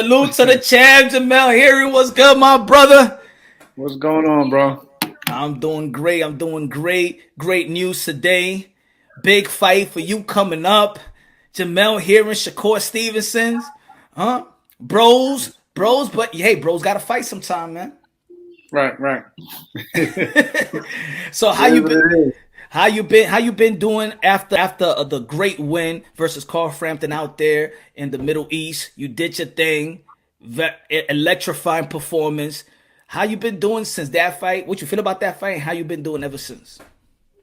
Salute to the champ, Jamel. Here, what's good, my brother? What's going on, bro? I'm doing great. I'm doing great. Great news today. Big fight for you coming up. Jamel here and Shakur Stevenson's. Huh? Bros, but hey, bros gotta fight sometime, man. Right. So how It is you what been? it is. How you been doing after the great win versus Carl Frampton out there in the Middle East? You did your thing, electrifying performance. How you been doing since that fight? What you feel about that fight? And how you been doing ever since?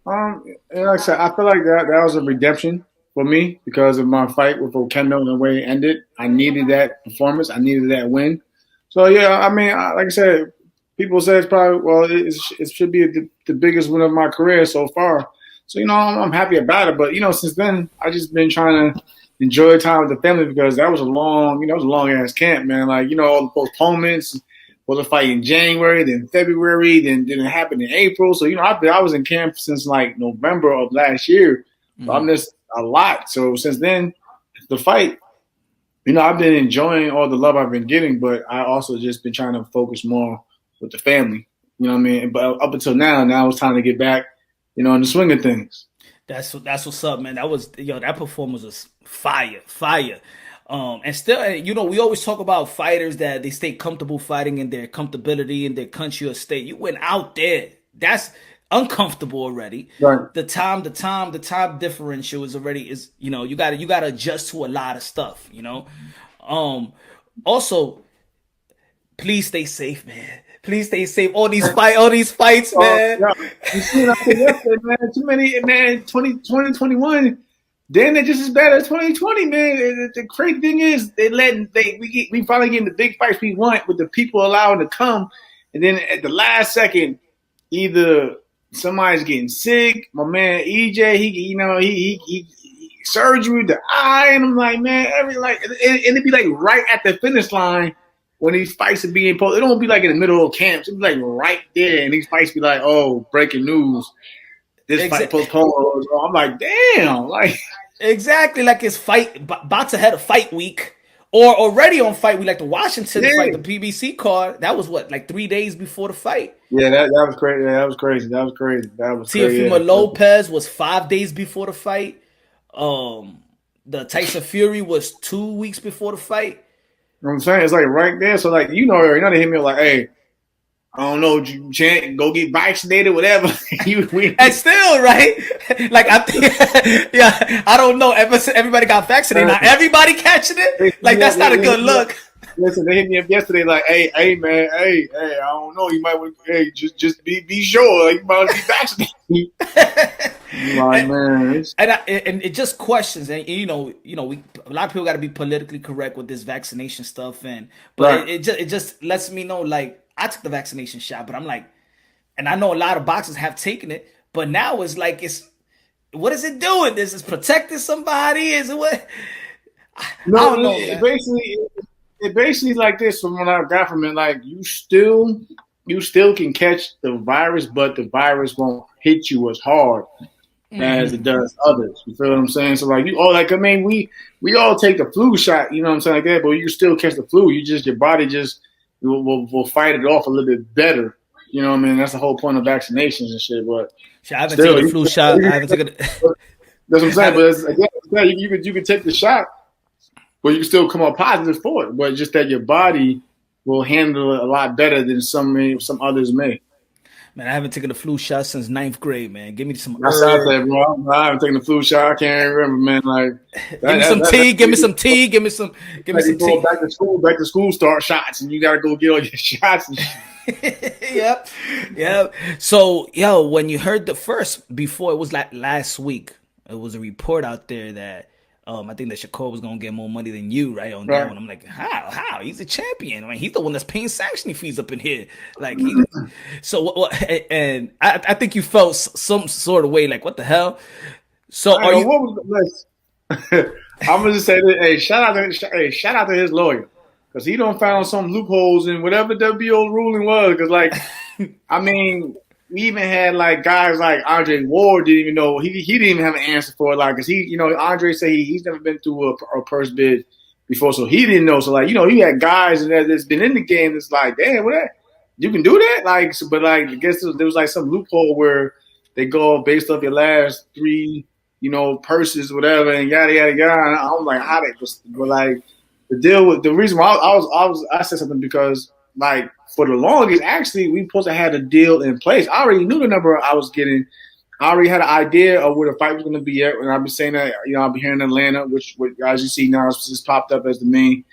Like I said, I feel like that was a redemption for me because of my fight with Okendo and the way it ended. I needed that performance. I needed that win. So yeah, I mean, like I said, people say it's probably it should be the biggest win of my career so far. So I'm happy about it. But since then I just been trying to enjoy time with the family because that was a long ass camp, man. Like all the postponements. Was a fight in January, then February, then it happened in April. So I was in camp since like November of last year. So I Mm-hmm. missed a lot. So since then, the fight, I've been enjoying all the love I've been getting, but I also just been trying to focus more with the family. You know what I mean? But up until now it's time to get back, in the swing of things. That's what's up, man. That performance was fire. And still, we always talk about fighters that they stay comfortable fighting in their comfortability in their country or state. You went out there. That's uncomfortable already. Right. The time differential is you gotta adjust to a lot of stuff. Also, please stay safe, man. Please stay safe. All these fights, man. Yeah. You see, like yesterday, man, too many, man, 2021. Then they're just as bad as 2020, man. The crazy thing is, we finally getting the big fights we want with the people allowing to come, and then at the last second, either somebody's getting sick. My man EJ, he surgery with the eye, and I'm like, man, and it'd be like right at the finish line when these fights are being posted. It don't be like in the middle of camps. It'd be like right there, and these fights be like, oh, breaking news. This fight postponed. I'm like, damn, like. Exactly, like it's about to head a fight week or already on fight week, like the Washington fight, the PBC card. That was what, like 3 days before the fight. Yeah, that was crazy. That was crazy. Teofimo Lopez was 5 days before the fight. The Tyson Fury was 2 weeks before the fight. You know what I'm saying? It's like right there. So like they hit me like, hey, I don't know, go get vaccinated, whatever. And still, right? Like I think, yeah, I don't know. Everybody got vaccinated. Not everybody catching it. Like that's not a good look. Listen, they hit me up yesterday. Like, hey, man, hey, I don't know. You might want, just be sure. Like, you might want to be vaccinated. Like, man, and it just questions, and a lot of people got to be politically correct with this vaccination stuff, but right. it just lets me know, like, I took the vaccination shot, but I'm like, and I know a lot of boxers have taken it, but now it's like, what is it doing? Is it protecting somebody? Is it what? No, I don't know. It basically like this from what I got from it. Like you still can catch the virus, but the virus won't hit you as hard as it does others. You feel what I'm saying? So like we all take the flu shot, you know what I'm saying, like that, but you still catch the flu. Your body just will fight it off a little bit better. You know what I mean? That's the whole point of vaccinations and shit. But I haven't taken the flu shot. I haven't taken it. That's what I'm saying. But you can take the shot, but you can still come out positive for it. But just that your body will handle it a lot better than some others may. Man, I haven't taken the flu shot since 9th grade, man. Give me some That's what I said, bro. I haven't taken the flu shot. I can't remember, man. Like, give me some tea. Give me some tea. Give me some tea. Back to school start shots, and you gotta go get all your shots and shit. Yep. So, when you heard the first, before it was like last week, it was a report out there that I think that Shakur was gonna get more money than you, right? On that one, I'm like, how? He's a champion. I mean, he's the one that's paying sanctioning fees up in here. Like, so what? And I think you felt some sort of way, like, what the hell? So are you? What was I'm gonna just say that. Hey, shout out to his lawyer because he don't found some loopholes in whatever WBO ruling was. Because like, I mean. We even had like guys like Andre Ward didn't even know he didn't even have an answer for it. Like, cause Andre said he's never been through a purse bid before, so he didn't know. So like, he had guys that's been in the game that's like, damn, what that? You can do that? Like, so, but like, I guess there was like some loophole where they go based off your last three, purses, whatever, and yada yada yada. And I'm like, how they? But like, the reason why I said something because like for the longest, actually, we supposed to have a deal in place. I already knew the number I was getting. I already had an idea of where the fight was going to be at, and I've been saying that I'll be here in Atlanta, which as you see now, it's just popped up as the main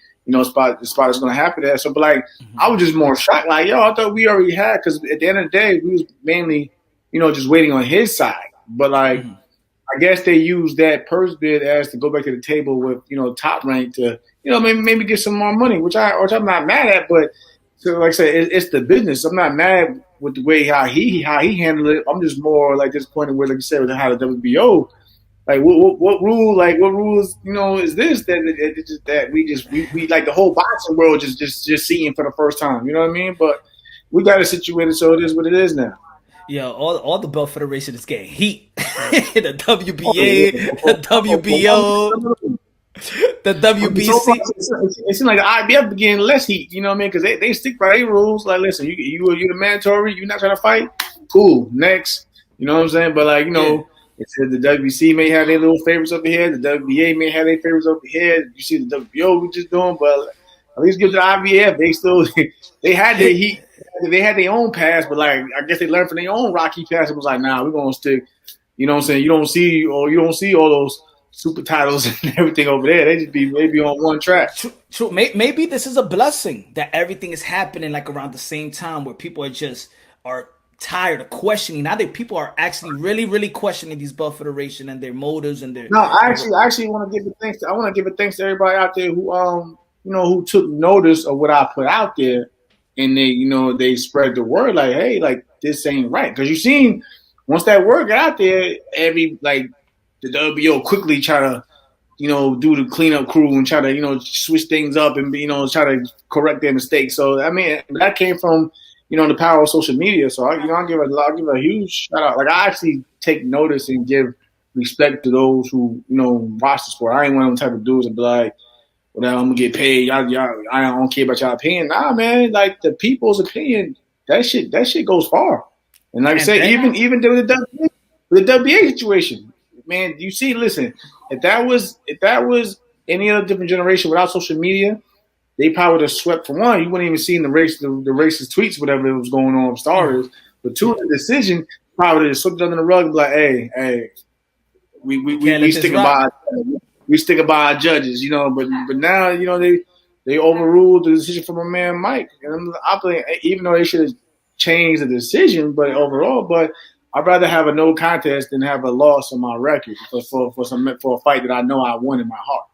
spot. The spot is going to happen there. So, but like, I was just more shocked. Like, I thought we already had, because at the end of the day, we was mainly, just waiting on his side. But like, I guess they used that purse bid as to go back to the table with Top Rank to maybe get some more money, which I'm not mad at. But so like I said, it's the business. I'm not mad with the way how he handled it. I'm just more like disappointed with, like you said, with how the WBO. Like what rules is this that we like the whole boxing world just seeing for the first time, you know what I mean? But we got it situated so it is what it is now. Yeah, all the belt federation is getting heat. The WBA, the WBO, the WBC. It seems like the IBF getting less heat, you know what I mean? Because they stick by their rules. Like, listen, you the mandatory, you're not trying to fight, cool, next. You know what I'm saying? But like, it said the WBC may have their little favorites over here, the WBA may have their favorites over here. You see the WBO we just doing, but at least give the IBF. They still they had their heat. They had their own pass, but like I guess they learned from their own rocky pass. It was like, nah, we're gonna stick. You know what I'm saying? You don't see all those super titles and everything over there. They be on one track. True. Maybe this is a blessing that everything is happening like around the same time, where people are tired of questioning. Now that people are actually really, really questioning these belt federation and their motives and their. No, I actually want to give it thanks. I want to give it thanks to everybody out there who who took notice of what I put out there. And they spread the word like, hey, like this ain't right. Because you seen once that word got out there, the WBO quickly try to, do the cleanup crew and try to, switch things up and try to correct their mistakes. So I mean, that came from the power of social media. So I'll give a huge shout out. Like I actually take notice and give respect to those who watch the sport. I ain't one of them type of dudes that be like, well, I'm gonna get paid. Y'all, I don't care about y'all opinion. Nah, man. Like the people's opinion, that shit goes far. And like I said, even the WBA situation, man. You see, listen, if that was any other different generation without social media, they probably would have swept. For one, you wouldn't even see the racist tweets, whatever was going on with starters. But two, the decision probably just swept it under the rug and be like, hey, we sticking by. We stick by our judges, but now they overruled the decision from my man Mike, and I think even though they should have changed the decision, but I'd rather have a no contest than have a loss on my record for a fight that I know I won in my heart.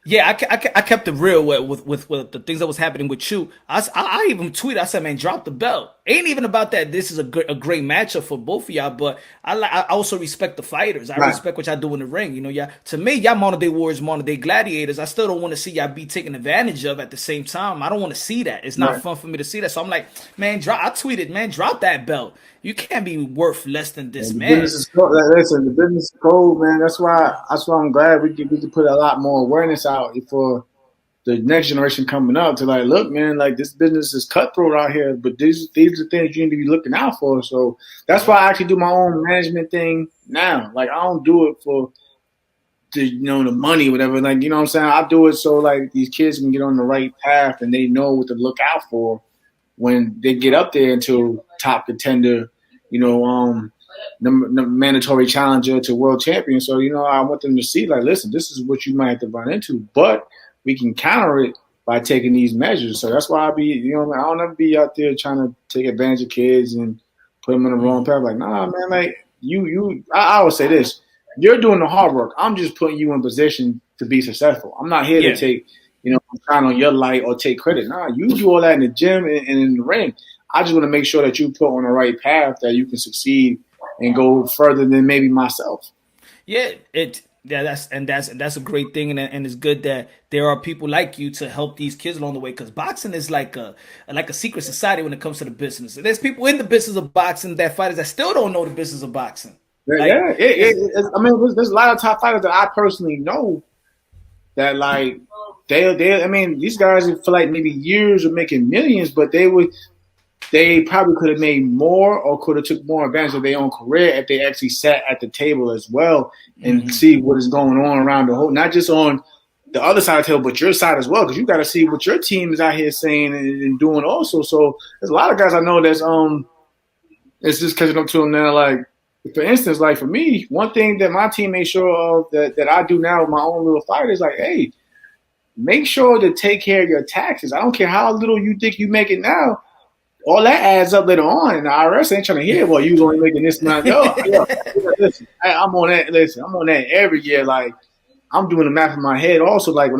Yeah, I kept it real with the things that was happening with you. I even tweeted. I said, man, drop the belt. Ain't even about that. This is a great matchup for both of y'all, but I also respect the fighters. I respect what y'all do in the ring. To me, y'all modern day warriors, modern day gladiators. I still don't want to see y'all be taken advantage of at the same time. I don't want to see that. It's not fun for me to see that. So I'm like, man, I tweeted, man, drop that belt. You can't be worth less than this, man. Listen, the business is cold, man. That's why I'm glad we can put a lot more awareness out for the next generation coming up to like, look, man, like this business is cutthroat out here, but these are things you need to be looking out for. So that's why I actually do my own management thing now. Like I don't do it for the money, whatever. Like, you know what I'm saying? I do it so like these kids can get on the right path and they know what to look out for when they get up there into top contender, the mandatory challenger to world champion. So, I want them to see, like, listen, this is what you might have to run into, but we can counter it by taking these measures. So that's why I don't ever be out there trying to take advantage of kids and put them in the wrong path. Like, nah, man, like I always say this, you're doing the hard work. I'm just putting you in position to be successful. I'm not here to take, shine on your light or take credit. Nah, you do all that in the gym and in the ring. I just want to make sure that you put on the right path that you can succeed and go further than maybe myself. Yeah, that's a great thing, and it's good that there are people like you to help these kids along the way. Because boxing is like a secret society when it comes to the business. There's people in the business of boxing that fighters that still don't know the business of boxing. Like, I mean, there's a lot of top fighters that I personally know that like I mean, these guys for like maybe years of making millions, but they probably could have made more or could have took more advantage of their own career if they actually sat at the table as well and see what is going on around the whole, not just on the other side of the table, but your side as well, because you got to see what your team is out here saying and doing also. So there's a lot of guys I know that's it's just catching up to them now. Like for instance, like for me, one thing that my team made sure of that I do now with my own little fight is like, hey, make sure to take care of your taxes. I don't care how little you think you make it now. All that adds up later on, and the IRS ain't trying to hear, well, you was only making this amount. Listen, I'm on that. Listen, I'm on that every year. Like, I'm doing the math in my head also. Like,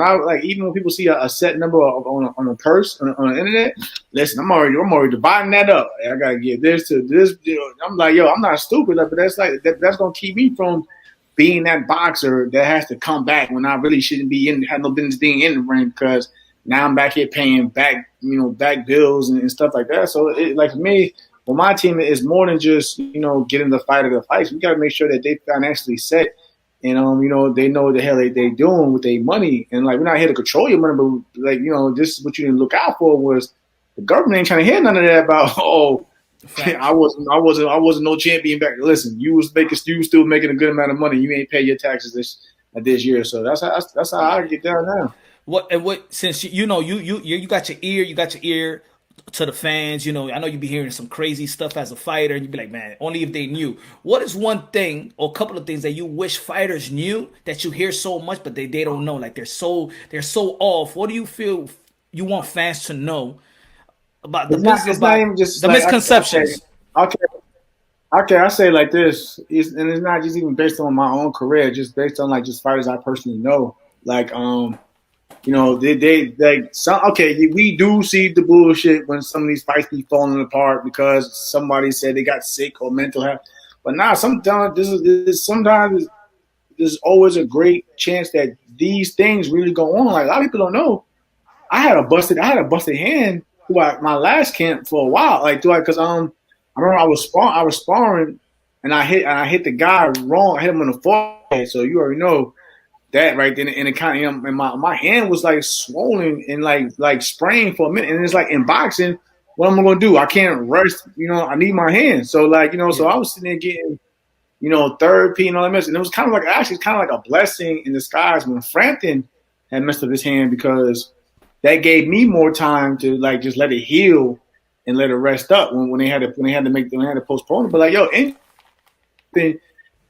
even when people see a set number on a purse on the internet, listen, I'm already dividing that up. I got to give this to this. I'm like, yo, I'm not stupid, but that's that's going to keep me from being that boxer that has to come back when I really shouldn't have no business being in the ring because now I'm back here paying back bills and stuff like that. So, like for me, well, my team is more than just getting the fight of the fights. We got to make sure that they financially set, and they know what the hell they doing with their money. And like we're not here to control your money, but like this is what you didn't look out for was the government ain't trying to hear none of that about I wasn't no champion back. Listen, you was still making a good amount of money. You ain't pay your taxes this year. So that's how I get down now. What since you got your ear to the fans, I know you be hearing some crazy stuff as a fighter and you be like, man, only if they knew. What is one thing or a couple of things that you wish fighters knew that you hear so much but they don't know, like they're so off? What do you feel you want fans to know about the business, not even just the misconceptions? Okay, I say it like this, and it's not just even based on my own career, just based on like just fighters I personally know. Like they like some. Okay, we do see the bullshit when some of these fights be falling apart because somebody said they got sick or mental health. But now sometimes there's always a great chance that these things really go on. Like a lot of people don't know. I had a busted hand throughout my last camp for a while. Like because I remember I was sparring and I hit the guy wrong. I hit him on the forehead. So you already know. That right then, and it kind of, and my hand was like swollen and like spraying for a minute, and it's like in boxing, what am I gonna do? I can't rest, I need my hand, so so I was sitting there getting, therapy and all that mess, and it was kind of like a blessing in disguise when Frampton had messed up his hand because that gave me more time to like just let it heal and let it rest up when they had to postpone it, but like anything.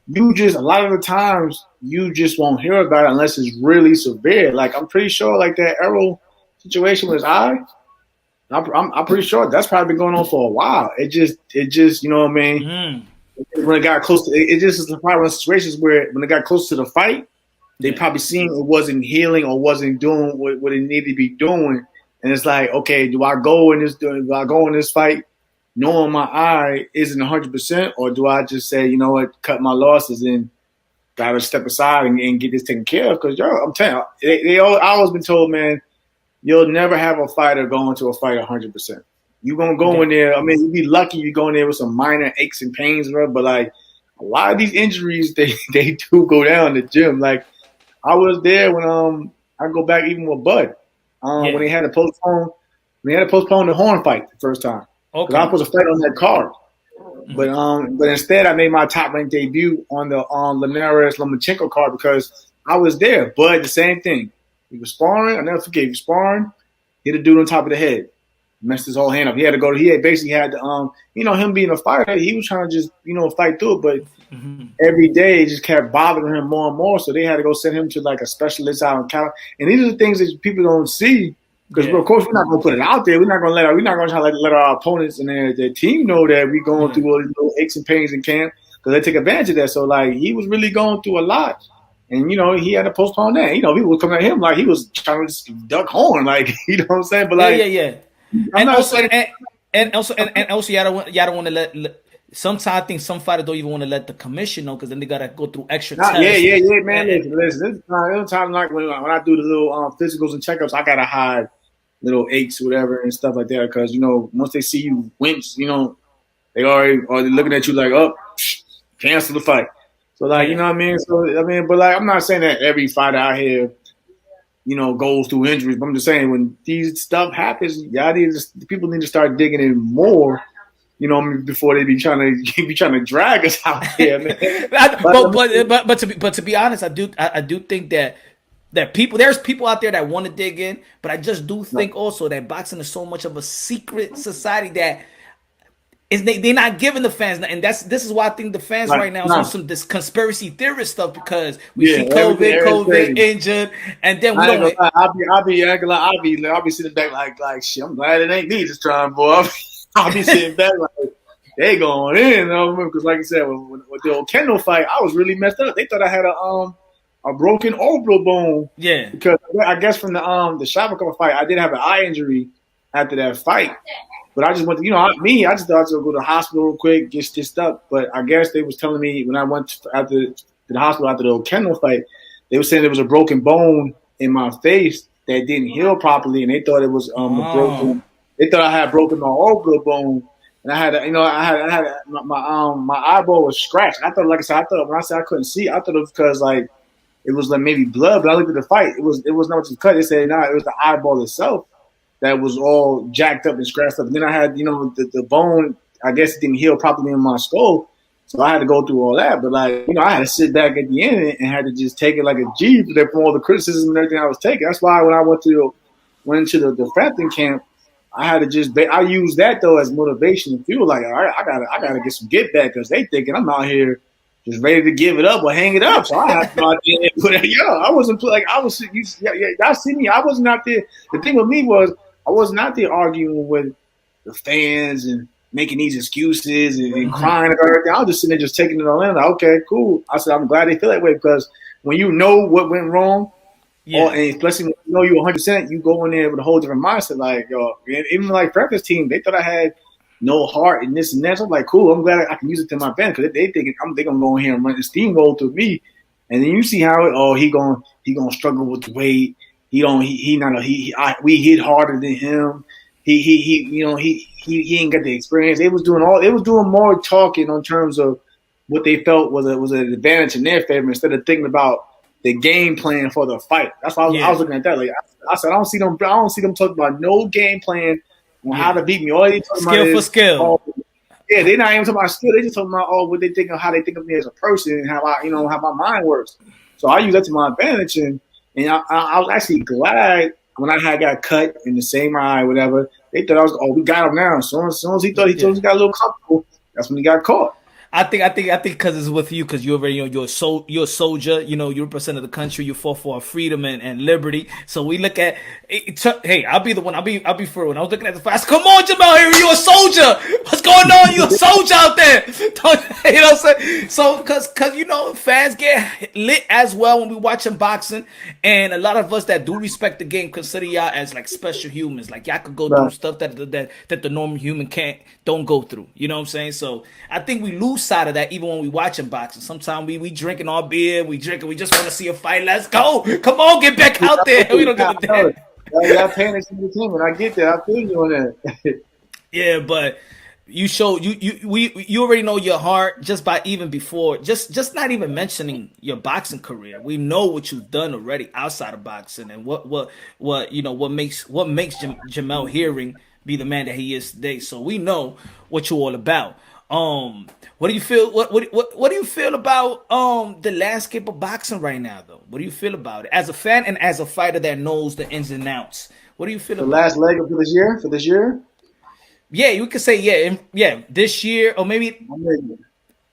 A lot of the times you just won't hear about it unless it's really severe. Like I'm pretty sure like that Errol situation with his eye, I'm pretty sure that's probably been going on for a while. It just you know what I mean? When it got close to it just is probably one of the situations where when it got close to the fight, they probably seen it wasn't healing or wasn't doing what it needed to be doing. And it's like, okay, do I go in this fight knowing my eye isn't 100%, or do I just say, you know what, cut my losses and gotta step aside and get this taken care of? Because I'm telling you, I always been told, man, you'll never have a fighter go into a fight 100%. You're gonna go in there. I mean, you'd be lucky you go in there with some minor aches and pains, but like a lot of these injuries, they do go down the gym. Like I was there when I go back even with Bud when they had to postpone the Horn fight the first time. Okay. I was supposed to fight on that card, but instead I made my top ranked debut on the Linares Lomachenko card because I was there. But the same thing, he was sparring. I never forget. He was sparring, hit a dude on top of the head, messed his whole hand up. He had to go. He had basically had to, him being a fighter, he was trying to just fight through it, but every day it just kept bothering him more and more. So they had to go send him to like a specialist out in California. And these are the things that people don't see. Because of course we're not gonna put it out there. We're not gonna try to let our opponents and their team know that we're going through all these little aches and pains in camp because they take advantage of that. So like he was really going through a lot, and he had to postpone that. People were coming at him like he was trying to just duck Horn, like you know what I'm saying. But like and also you don't want to let. Sometimes I think some fighters don't even want to let the commission know because then they gotta go through extra tests. Yeah, man. Listen. This time like when I do the little physicals and checkups, I gotta hide little aches, whatever, and stuff like that. Because once they see you wince, they already are looking at you like, oh, cancel the fight. So like, you know what I mean? So I mean, but like, I'm not saying that every fighter out here goes through injuries. But I'm just saying, when these stuff happens, people need to start digging in more. Before they be trying to drag us out there, man. but to be honest, I do think that there's people out there that want to dig in, but I just do think also that boxing is so much of a secret society that they're not giving the fans, and this is why I think the fans right now is on some this conspiracy theorist stuff, because we see COVID injured, and then we don't. I'll be sitting back like shit. I'm glad it ain't me this time, boy. I'll be sitting back like they going in, because like I said, with the old Kendall fight, I was really messed up. They thought I had a broken orbital bone. Yeah, because I guess from the Shakur fight, I did have an eye injury after that fight. But I just went to, I just thought I would go to the hospital real quick, get stitched up. But I guess they was telling me when I went to the hospital after the Kendall fight, they were saying there was a broken bone in my face that didn't heal properly, and they thought it was broken. They thought I had broken my orbital bone, and I had my eyeball was scratched. I thought, like I said, when I said I couldn't see, I thought it was because like it was like maybe blood. But I looked at the fight, it was not just cut. They said it was the eyeball itself that was all jacked up and scratched up. And then I had, the bone, I guess it didn't heal properly in my skull. So I had to go through all that. But, I had to sit back at the end and had to just take it like a G for all the criticism and everything I was taking. That's why when I went into the Frampton camp, I had to I used that, though, as motivation and fuel. Like, all right, I gotta get some get back because they thinking I'm out here just ready to give it up or hang it up. So I had to go out there and put it. I wasn't like I was. Y'all see me. I wasn't out there. The thing with me was, I wasn't out there arguing with the fans and making these excuses and crying about everything. I was just sitting there just taking it all in. Like, okay, cool. I said, I'm glad they feel that way, because when you know what went wrong, and especially when you know you 100%, you go in there with a whole different mindset. Like, even like practice team, they thought I had no heart and this and that. So I'm like, cool. I'm glad I can use it to my benefit, because they think I'm gonna go in here and run the steamroll through me. And then you see how he gonna struggle with the weight. We hit harder than him. He ain't got the experience. They was doing more talking on terms of what they felt was an advantage in their favor, instead of thinking about the game plan for the fight. That's why I was looking at that. Like I said, I don't see them talking about no game plan on how to beat me. All they talking skill about for skill. They're not even talking about skill. They just talking about what they think of, how they think of me as a person, and how how my mind works. So I use that to my advantage, and I was actually glad when I got cut in the same eye, whatever. They thought we got him now. As soon as he thought he got a little comfortable, that's when he got caught. I think because it's with you, because you already you're a soldier. You represent the country. You fought for our freedom and liberty. So we look at hey, I'll be the one. I'll be for when I was looking at the fight. Come on, Jamel, here you're a soldier. What's going on? You're a soldier out there. You know what I'm saying? So because fans get lit as well when we watching boxing, and a lot of us that do respect the game consider y'all as like special humans. Like y'all could go through stuff that the normal human don't go through. You know what I'm saying? So I think we lose side of that even when we watching boxing. Sometimes we drinking our beer, we just want to see a fight. Let's go. Come on, get back out there. We don't give a damn. Y'all paying attention to the team, and I get that. I feel you on that. Yeah, but you already know your heart just by even before, just not even mentioning your boxing career. We know what you've done already outside of boxing, and what makes Jamel Herring be the man that he is today. So we know what you're all about. What do you feel? What do you feel about the landscape of boxing right now, though? What do you feel about it as a fan and as a fighter that knows the ins and outs? What do you feel the about last leg of this year? For this year? Yeah, you could say this year, or maybe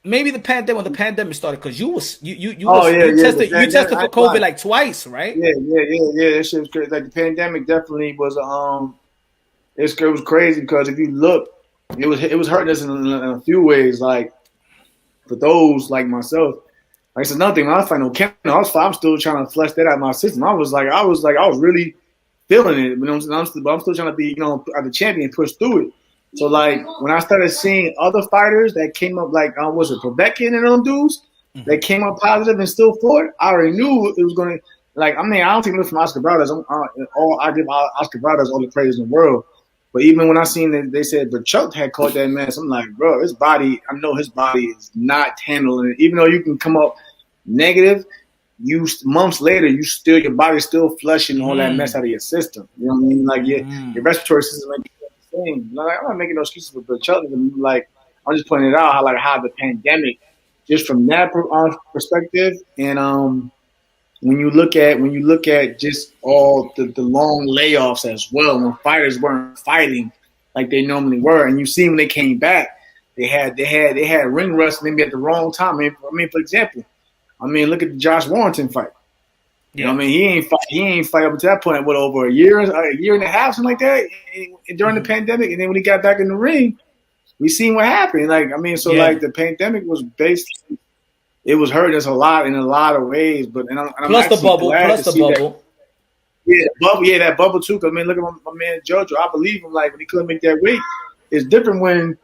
the pandemic, when the pandemic started, because you tested for COVID like twice, right? Yeah. That shit was crazy. Like the pandemic definitely was it was crazy, because if you look, it was hurting us in a few ways. Like for those like myself, like it's another thing. When I was fighting Kendall, I'm still trying to flesh that out of my system. I was really feeling it, but I'm still trying to be the champion, push through it. So like when I started seeing other fighters that came up, like was it Quebecian and them dudes that came up positive and still fought, I already knew it was going to. Like I don't think it was from Oscar Brothers. I give Oscar Brothers all the praise in the world. But even when I seen that they said Chuck had caught that mess, I'm like, bro, I know his body is not handling it. Even though you can come up negative, you months later, your body's still flushing all that mess out of your system. You know what I mean? Like your respiratory system ain't the same. Like, I'm not making no excuses for the children. Like I'm just pointing it out how the pandemic, just from that perspective, and when you look at just all the long layoffs as well, when fighters weren't fighting like they normally were, and you see when they came back, they had ring rust maybe at the wrong time. I mean, for example, look at the Josh Warrington fight. You know what I mean? He ain't fight up until that point. What, over a year and a half, something like that, during the pandemic. And then when he got back in the ring, we seen what happened. Like, like the pandemic was it was hurting us a lot in a lot of ways. But I'm plus the bubble, plus the bubble. That bubble too. Cause look at my man JoJo. I believe him. Like when he couldn't make that weight, it's different when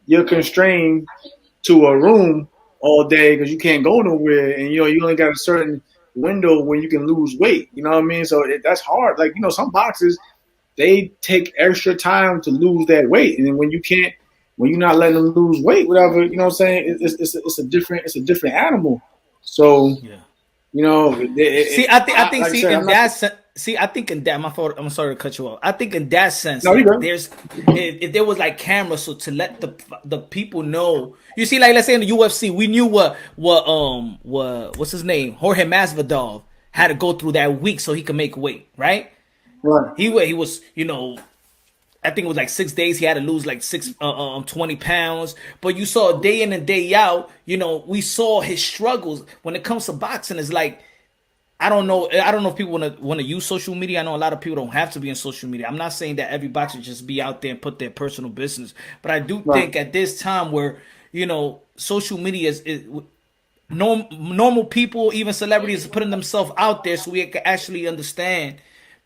you're constrained to a room all day because you can't go nowhere, and you only got a certain window where you can lose weight. You know what I mean? So that's hard. Like some boxers, they take extra time to lose that weight, and then when you're not letting them lose weight, whatever, you know what I'm saying? It's a different animal. So I think in that, my fault, I'm sorry to cut you off. I think in that sense, no, if there was like cameras, so to let the people know. You see, like let's say in the UFC, we knew what's his name, Jorge Masvidal had to go through that week so he could make weight, right? Right. He was, I think it was like 6 days. He had to lose like 20 pounds. But you saw day in and day out, we saw his struggles. When it comes to boxing, it's like, I don't know if people want to use social media. I know a lot of people don't have to be in social media. I'm not saying that every boxer just be out there and put their personal business. But I do think at this time where, social media is normal people, even celebrities, putting themselves out there so we can actually understand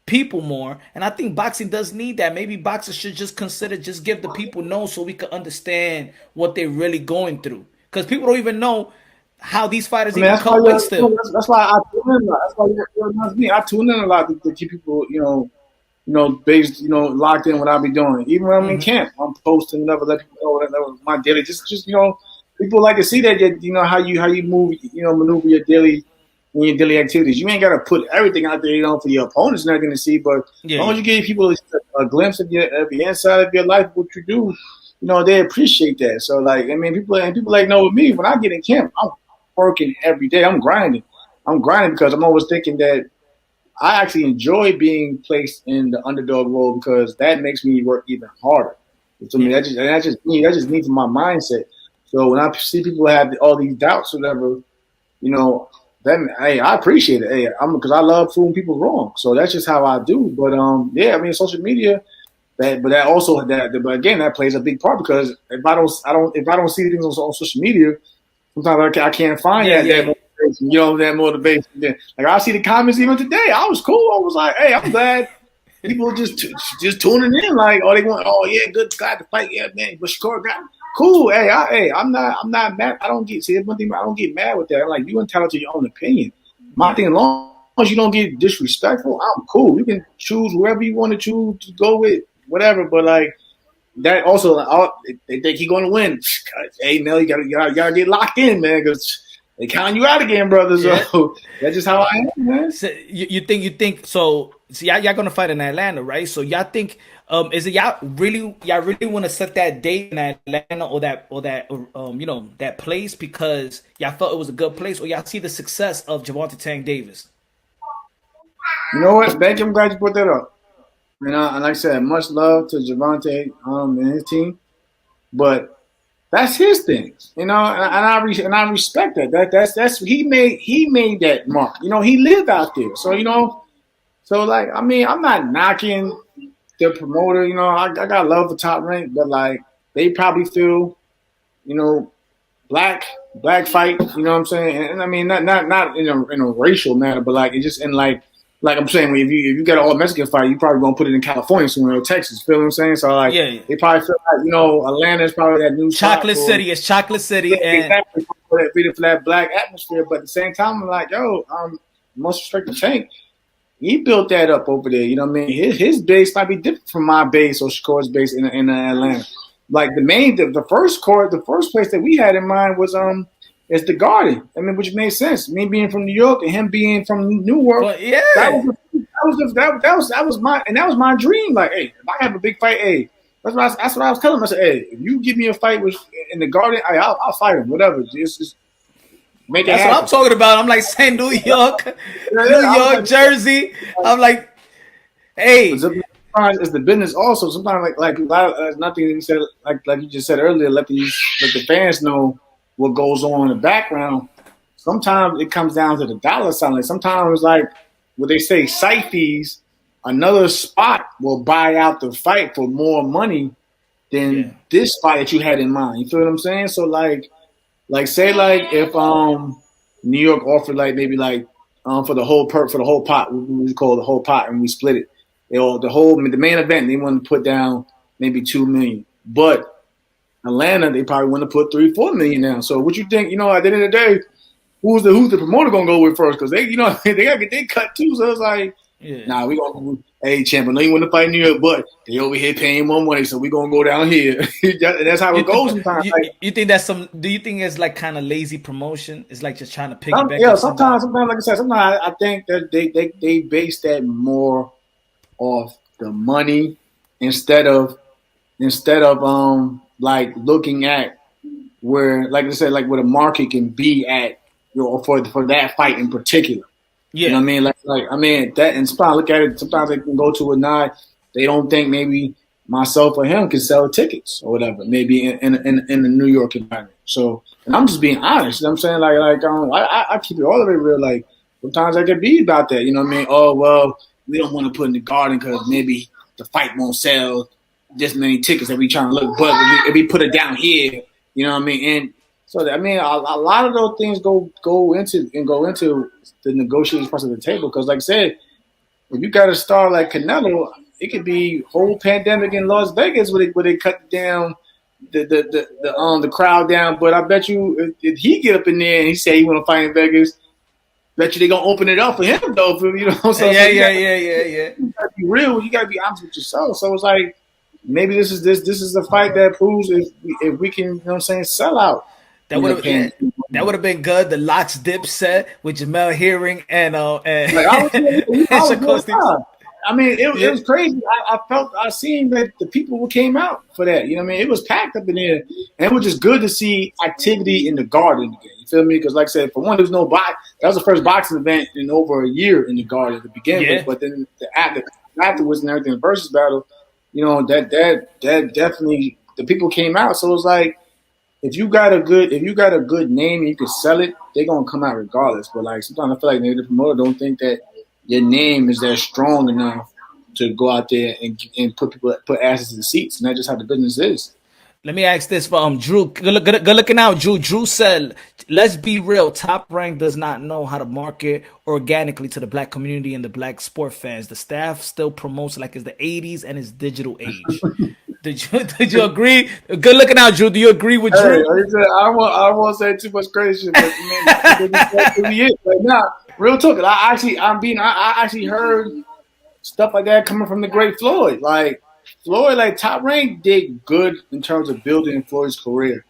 people more. And I think boxing does need that. Maybe boxers should just give the people know so we can understand what they're really going through. Because people don't even know how these fighters even cut weight still. That's why I tune in a lot. That's why you reminds me. I tune in a lot to keep people, based, locked in what I be doing. Even when I'm in camp, I'm posting, never let people know that was my daily. Just people like to see that, how you move, maneuver your daily activities. You ain't got to put everything out there, for your opponents not going to see. But as long as you give people a glimpse of the inside of your life, what you do, they appreciate that. So people like know with me when I get in camp, I'm working every day. I'm grinding because I'm always thinking that I actually enjoy being placed in the underdog role because that makes me work even harder. So that's just me for my mindset. So when I see people have all these doubts or whatever, then I appreciate it. Hey, because I love proving people wrong. So that's just how I do. But social media, but again, that plays a big part because if I don't see things on social media, sometimes I can't find that motivation. That motivation. Like I see the comments even today. I was cool. I was like, hey, I'm glad people just tuning in. Like, they want, good guy to fight. Yeah, man, but Shakur got cool. Hey, I'm not mad. I don't get one thing. I don't get mad with that. I'm like, you entitled to your own opinion. My thing, as long as you don't get disrespectful, I'm cool. You can choose whoever you want to choose to go with, whatever. But like that also, they think he's going to win. Hey, Mel, you gotta get locked in, man, because they counting you out again, brother. So that's just how I am, man. So you think so? Y'all gonna fight in Atlanta, right? So y'all think is it y'all really want to set that date in Atlanta or that that place because y'all felt it was a good place, or y'all see the success of Gervonta Tank Davis? You know what? Thank you. I'm glad you put that up. And like I said, much love to Gervonta and his team, but that's his thing, and I respect that. That's he made that mark. He lived out there, so so like I'm not knocking the promoter. I got love for Top Rank, but like they probably feel, black fight. You know what I'm saying? And not in a racial manner, but like it's just in like I'm saying, if you got an all Mexican fight, you probably gonna put it in California somewhere or Texas. Feel what I'm saying? So like, they probably feel like Atlanta is probably that new chocolate city. It's chocolate city, and exactly for that black atmosphere. But at the same time, I'm like, most respect to Tank. He built that up over there. You know what I mean? His base might be different from my base or Shakur's base in Atlanta. Like the first place that we had in mind was It's the Garden. I mean, which made sense. Me being from New York and him being from Newark, But yeah, that was my dream. Like, hey, if I have a big fight, hey, that's what I was telling him. I said, hey, if you give me a fight in the Garden, I'll fight him. Whatever, just make it that's what I'm happen. talking about. I'm like saying New York, New I was York, Jersey. I'm like, but hey, sometimes it's the business also. Sometimes like a lot of, nothing you said like you just said earlier. Let the fans know what goes on in the background. Sometimes it comes down to the dollar sign. Like sometimes like what they say site fees. Another spot will buy out the fight for more money yeah, than this fight that you had in mind. You feel what I'm saying? So like say like if New York offered like maybe like for the whole for the whole pot, we call it the whole pot, and we split it. The main event they want to put down maybe 2 million, but Atlanta they probably want to put 3-4 million down. So what you think? You know, at the end of the day, who's the promoter gonna go with first? Because they they gotta get their cut too. So it's like, yeah. nah, we gonna hey champ, I know you want to fight New York, but they over here paying more money, so we gonna go down here. That's how it goes sometimes. Like, You think that's some? Do you think it's like kind of lazy promotion? It's like just trying to piggyback Yeah, off somebody. sometimes, like I said, sometimes I think that they base that more off the money instead of like looking at where, like I said, like where the market can be at, for that fight in particular. You know Yeah, what I mean? Like I mean that, and sometimes look at it. Sometimes they can go to a nine. They don't think maybe myself or him can sell tickets or whatever. Maybe in the New York environment. So, and I'm just being honest. You know what I'm saying? I keep it all the way real. Like sometimes I could be about that. You know what I mean? Oh well, we don't want to put in the Garden because maybe the fight won't sell this many tickets that we trying to look. But if we put it down here, you know what I mean? And so I mean, a lot of those things go into the negotiating parts of the table. Because, like I said, if you got a star like Canelo, it could be whole pandemic in Las Vegas where they cut down the crowd down. But I bet you if he get up in there and he say he want to fight in Vegas, bet you they gonna open it up for him though. You know, so yeah, you yeah, gotta, yeah, yeah, yeah. you gotta be real. You gotta be honest with yourself. So it's like maybe this is a fight that proves if we can, you know what I'm saying, sell out That in would the have yeah, pandemic. that would have been good. The Locks dip set with Jamel Hearing and, Like I was, and Shakur real Stevenson. proud. I mean, it Yeah, was crazy. I seen that the people who came out for that. You know what I mean? It was packed up in there, and it was just good to see activity in the Garden again. You feel me? Because like I said, for one, there was no box. That was the first boxing event in over a year in the Garden to begin with. yeah. But then afterwards and everything, the versus battle, you know, that definitely the people came out. So it was like if you got a good name and you can sell it, they're gonna come out regardless. But like sometimes I feel like maybe the promoter don't think that your name is that strong enough to go out there and put asses in the seats, and that's just how the business is. Let me ask this for Drew. Good looking out, Drew. Drew said, "Let's be real. Top Rank does not know how to market organically to the black community and the black sport fans. The staff still promotes like it's the '80s and it's digital age." Did you agree? Good looking out, Drew. Do you agree with Hey, Drew? like I said, I won't say too much crazy shit, but man, that's really it. Like now, real talk. I actually heard stuff like that coming from the great Floyd. Like Floyd, like Top Rank did good in terms of building Floyd's career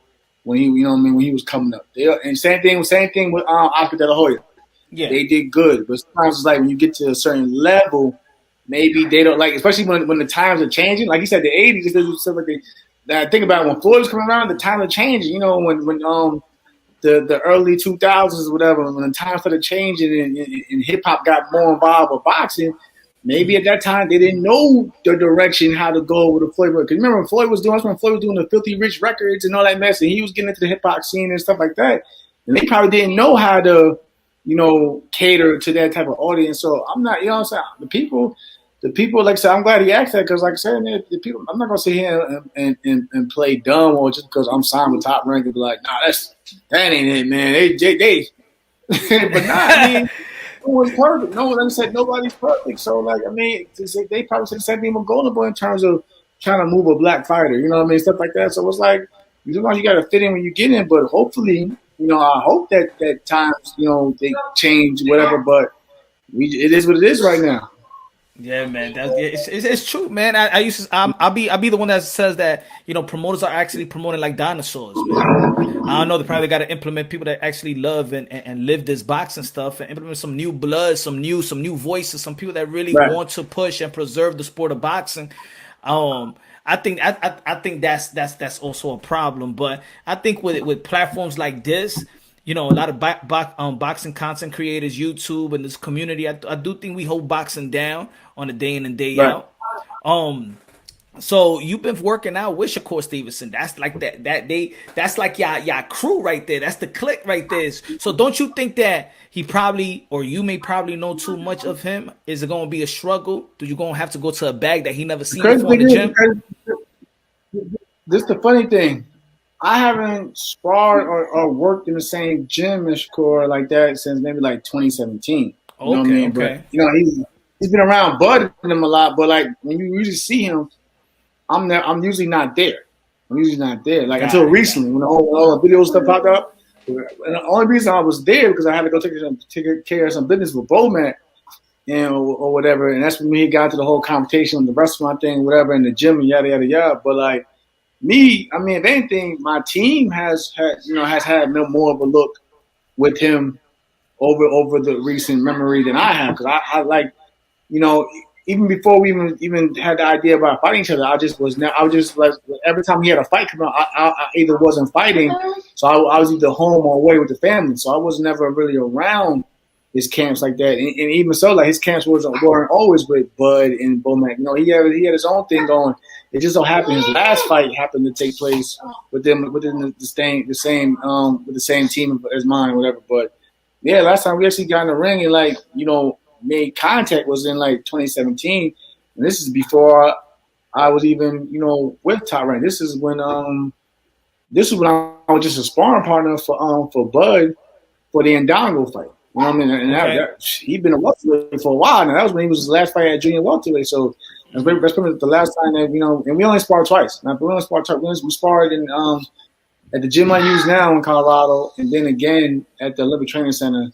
when he, you know what I mean, when he was coming up. And same thing with Oscar De La Hoya. Yeah, They did good, but sometimes it's like when you get to a certain level, maybe they don't like, especially when the times are changing. Like you said, the '80s, stuff like that. Think about it, when Floyd was coming around, the times are changing. You know, when the early 2000s or whatever, when the times started changing and hip hop got more involved with boxing, maybe at that time they didn't know the direction how to go with the Floyd. Because remember when Floyd was doing the Filthy Rich records and all that mess, and he was getting into the hip hop scene and stuff like that, and they probably didn't know how to, you know, cater to that type of audience. So I'm not, you know what I'm saying, the people, like I said, I'm glad he asked that because, like I said, man, the people, I'm not gonna sit here and play dumb or just because I'm signed with Top Rank and be like, nah, that ain't it, man. They but nah, I mean, no one's perfect. No one, like I said, nobody's perfect. So, like, I mean, they probably said the same thing with Golden Boy in terms of trying to move a black fighter, you know what I mean, stuff like that. So it's like, sometimes you got to fit in when you get in, but hopefully, you know, I hope that times, you know, they change whatever. But it is what it is right now. Yeah, man. It's true, man. I used to I'll be the one that says that promoters are actually promoting like dinosaurs, man. I don't know. They probably got to implement people that actually love and live this boxing stuff, and implement some new blood, some new voices, some people that really Right. want to push and preserve the sport of boxing. I think that's also a problem. But I think with platforms like this, a lot of boxing content creators, YouTube, and this community, I do think we hold boxing down on a day in and day Right. out. Um, so you've been working out with Shakur Stevenson. That's like that's like y'all crew right there. That's the clique right there. So don't you think that he probably, or you may probably know too much of him? Is it gonna be a struggle? Do you gonna have to go to a bag that he never The seen crazy before in thing the is, gym? this the funny thing. I haven't sparred or worked in the same gym as Shakur like that since maybe like 2017. You know what I Okay, mean? But okay. he's been around Bud and him a lot. But like when you usually see him, I'm usually not there. I'm usually not there. Like until Got it, got recently, when all the videos stuff popped up. And the only reason I was there because I had to go take care of some business with Bowman or whatever. And that's when he got to the whole confrontation with the restaurant thing, whatever, in the gym and yada yada yada. But like me, I mean, if anything, my team has had no more of a look with him over the recent memory than I have because I like you know, even before we even had the idea about fighting each other, I was just like every time he had a fight come out, I either wasn't fighting, so I was either home or away with the family, so I was never really around his camps like that, and even so, like his camps weren't always with Bud and Bomac. He had his own thing going. It just so happened his last fight happened to take place within with the same team as mine or whatever. But yeah, last time we actually got in the ring and made contact was in like 2017, and this is before I was even with Top Rank. This is when I was just a sparring partner for Bud for the Indongo fight. You know what I mean? And okay. he'd been a welterweight for a while. Now that was when he was his last fight at junior welterweight. So that's probably the last time that and we only sparred twice. Now we only sparred twice. We sparred in at the gym I use now in Colorado, and then again at the Olympic Training Center,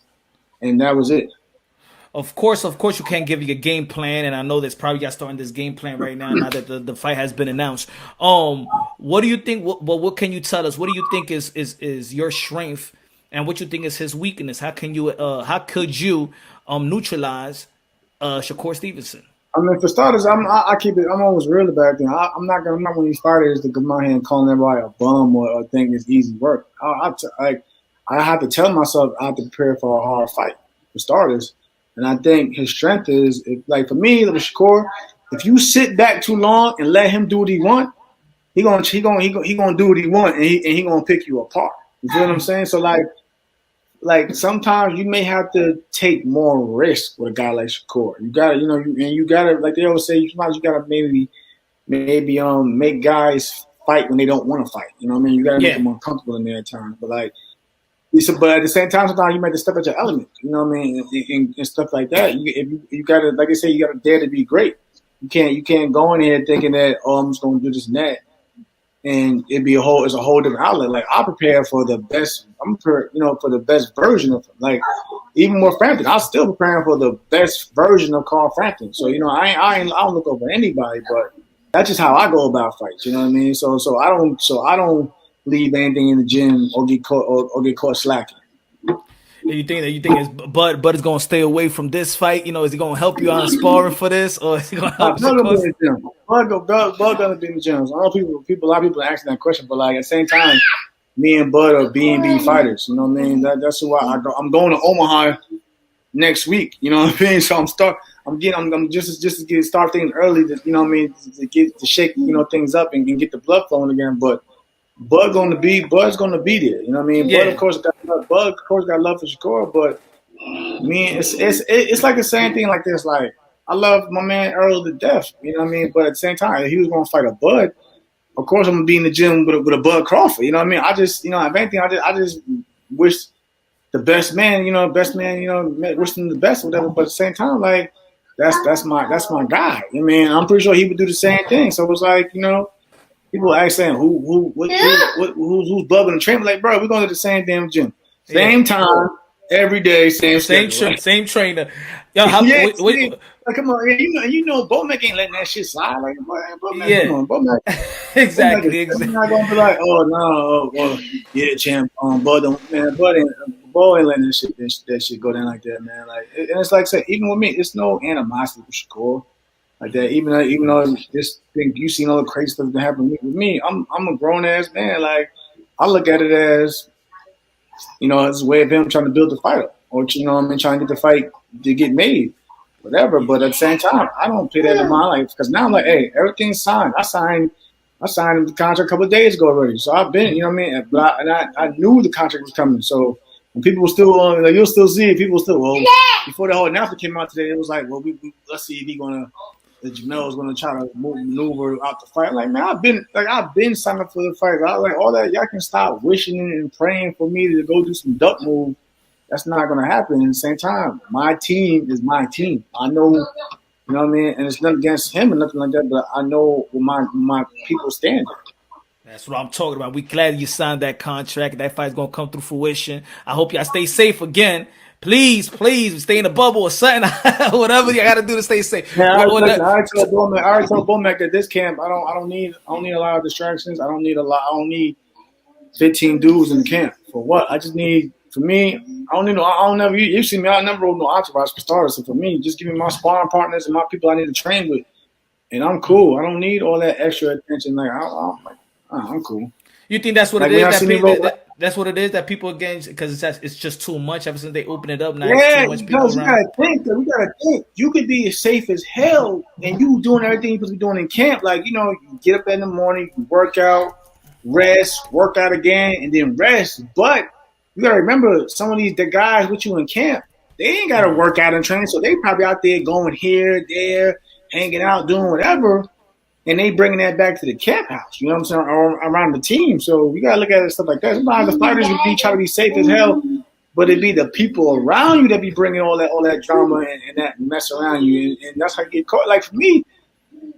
and that was it. Of course, you can't give you a game plan, and I know that's probably got starting this game plan right now. Now that the fight has been announced, what do you think? What can you tell us? What do you think is your strength, and what you think is his weakness? How could you neutralize Shakur Stevenson? I mean, for starters, I keep it. I'm always real about it. I'm not one of these fighters to come out here and calling everybody a bum or think it's easy work. I have to tell myself I have to prepare for a hard fight for starters. And I think his strength is like for me, with Shakur, if you sit back too long and let him do what he want, he gonna do what he want and he gonna pick you apart. You feel what I'm saying? So like sometimes you may have to take more risk with a guy like Shakur. You gotta, you gotta, like they always say, sometimes you gotta maybe make guys fight when they don't want to fight. You know what I mean? You gotta make Yeah, them uncomfortable in their time. But at the same time, sometimes you might have to step at your element. You know what I mean? And stuff like that. You gotta, like I say, you gotta dare to be great. You can't go in here thinking that I'm just gonna do this and that and it's a whole different outlet. Like I prepare for the best. I'm prepared, for the best version of him. Like even more Frampton, I'm still preparing for the best version of Carl Frampton. So I don't look over anybody, but that's just how I go about fights. You know what I mean? So I don't leave anything in the gym or get caught slacking. and you think is Bud is gonna stay away from this fight? Is he gonna help you out in sparring for this, or is he gonna help Bud gonna be Shakur? in the gym. Bud gonna be in the gym. So I know a lot of people are asking that question, but like at the same time, me and Bud are B&B fighters. You know what I mean? That's why I'm going to Omaha next week. You know what I mean? So I'm just to get start things early. What I mean, to shake things up and get the blood flowing again. But Bud's gonna be there. You know what I mean? Yeah, Bud of course got love for Shakur, but me it's like the same thing like this. Like I love my man Earl to death. You know what I mean? But at the same time, if he was gonna fight a Bud, of course I'm gonna be in the gym with a Bud Crawford. You know what I mean? I just if anything, I just wish the best man, wish him the best, or whatever. But at the same time, like that's my guy. I mean, I'm pretty sure he would do the same thing. So it was like, people ask saying who's bugging the train? Like, bro, we're going to the same damn gym, yeah. same time, every day, same schedule. Same trainer. Yo, Yeah, like come on, you know, Bomac ain't letting that shit slide. Like, Bomac, come yeah, on, Bomac. Bomac is exactly, not gonna be like, oh no, well, yeah, champ, Bud, man, Bud ain't letting that shit go down like that, man. Like, and it's like I said, even with me, it's no animosity with Shakur like that. Even though this thing, you seen all the crazy stuff that happened with me. I'm a grown ass man. Like, I look at it as, it's a way of him trying to build the fight up, or trying to get the fight to get made, whatever. But at the same time, I don't pay that in my life because now I'm like, hey, everything's signed. I signed the contract a couple of days ago already, so I've been, But I knew the contract was coming, so. And people were still you'll still see it. People were still before the whole announcement came out today. It was like, well, we let's see if Jamel is gonna try to maneuver out the fight. Like, man, I've been signed up for the fight. I like all that. Y'all can stop wishing and praying for me to go do some duck move. That's not gonna happen. At the same time, my team is my team. I know, you know what I mean. And it's nothing against him or nothing like that. But I know where my people stand. That's what I'm talking about. We glad you signed that contract. That fight's gonna come through fruition. I hope y'all stay safe again. Please, stay in a bubble or something. Whatever you got to do to stay safe. Yeah, I already told Bomac that this camp, I don't need a lot of distractions. I don't need 15 dudes in the camp for what? I just need, for me, I don't never. You see me, I never wrote no entourage for starters. So for me, just give me my sparring partners and my people I need to train with, and I'm cool. I don't need all that extra attention. Like I'm cool. You think that's what it is? That's what it is that people again because it's just too much ever since they open it up now. Yeah, too much people because we gotta think. You could be as safe as hell, and you doing everything you supposed to be doing in camp. Like you get up in the morning, you work out, rest, work out again, and then rest. But you gotta remember, some of the guys with you in camp, they ain't gotta work out and train, so they probably out there going here, there, hanging out, doing whatever. And they bringing that back to the camp house, you know what I'm saying, or around the team. So we gotta look at it stuff like that. Sometimes the fighters would be trying to be safe as hell, but it'd be the people around you that be bringing all that drama and that mess around you, and that's how you get caught. Like for me,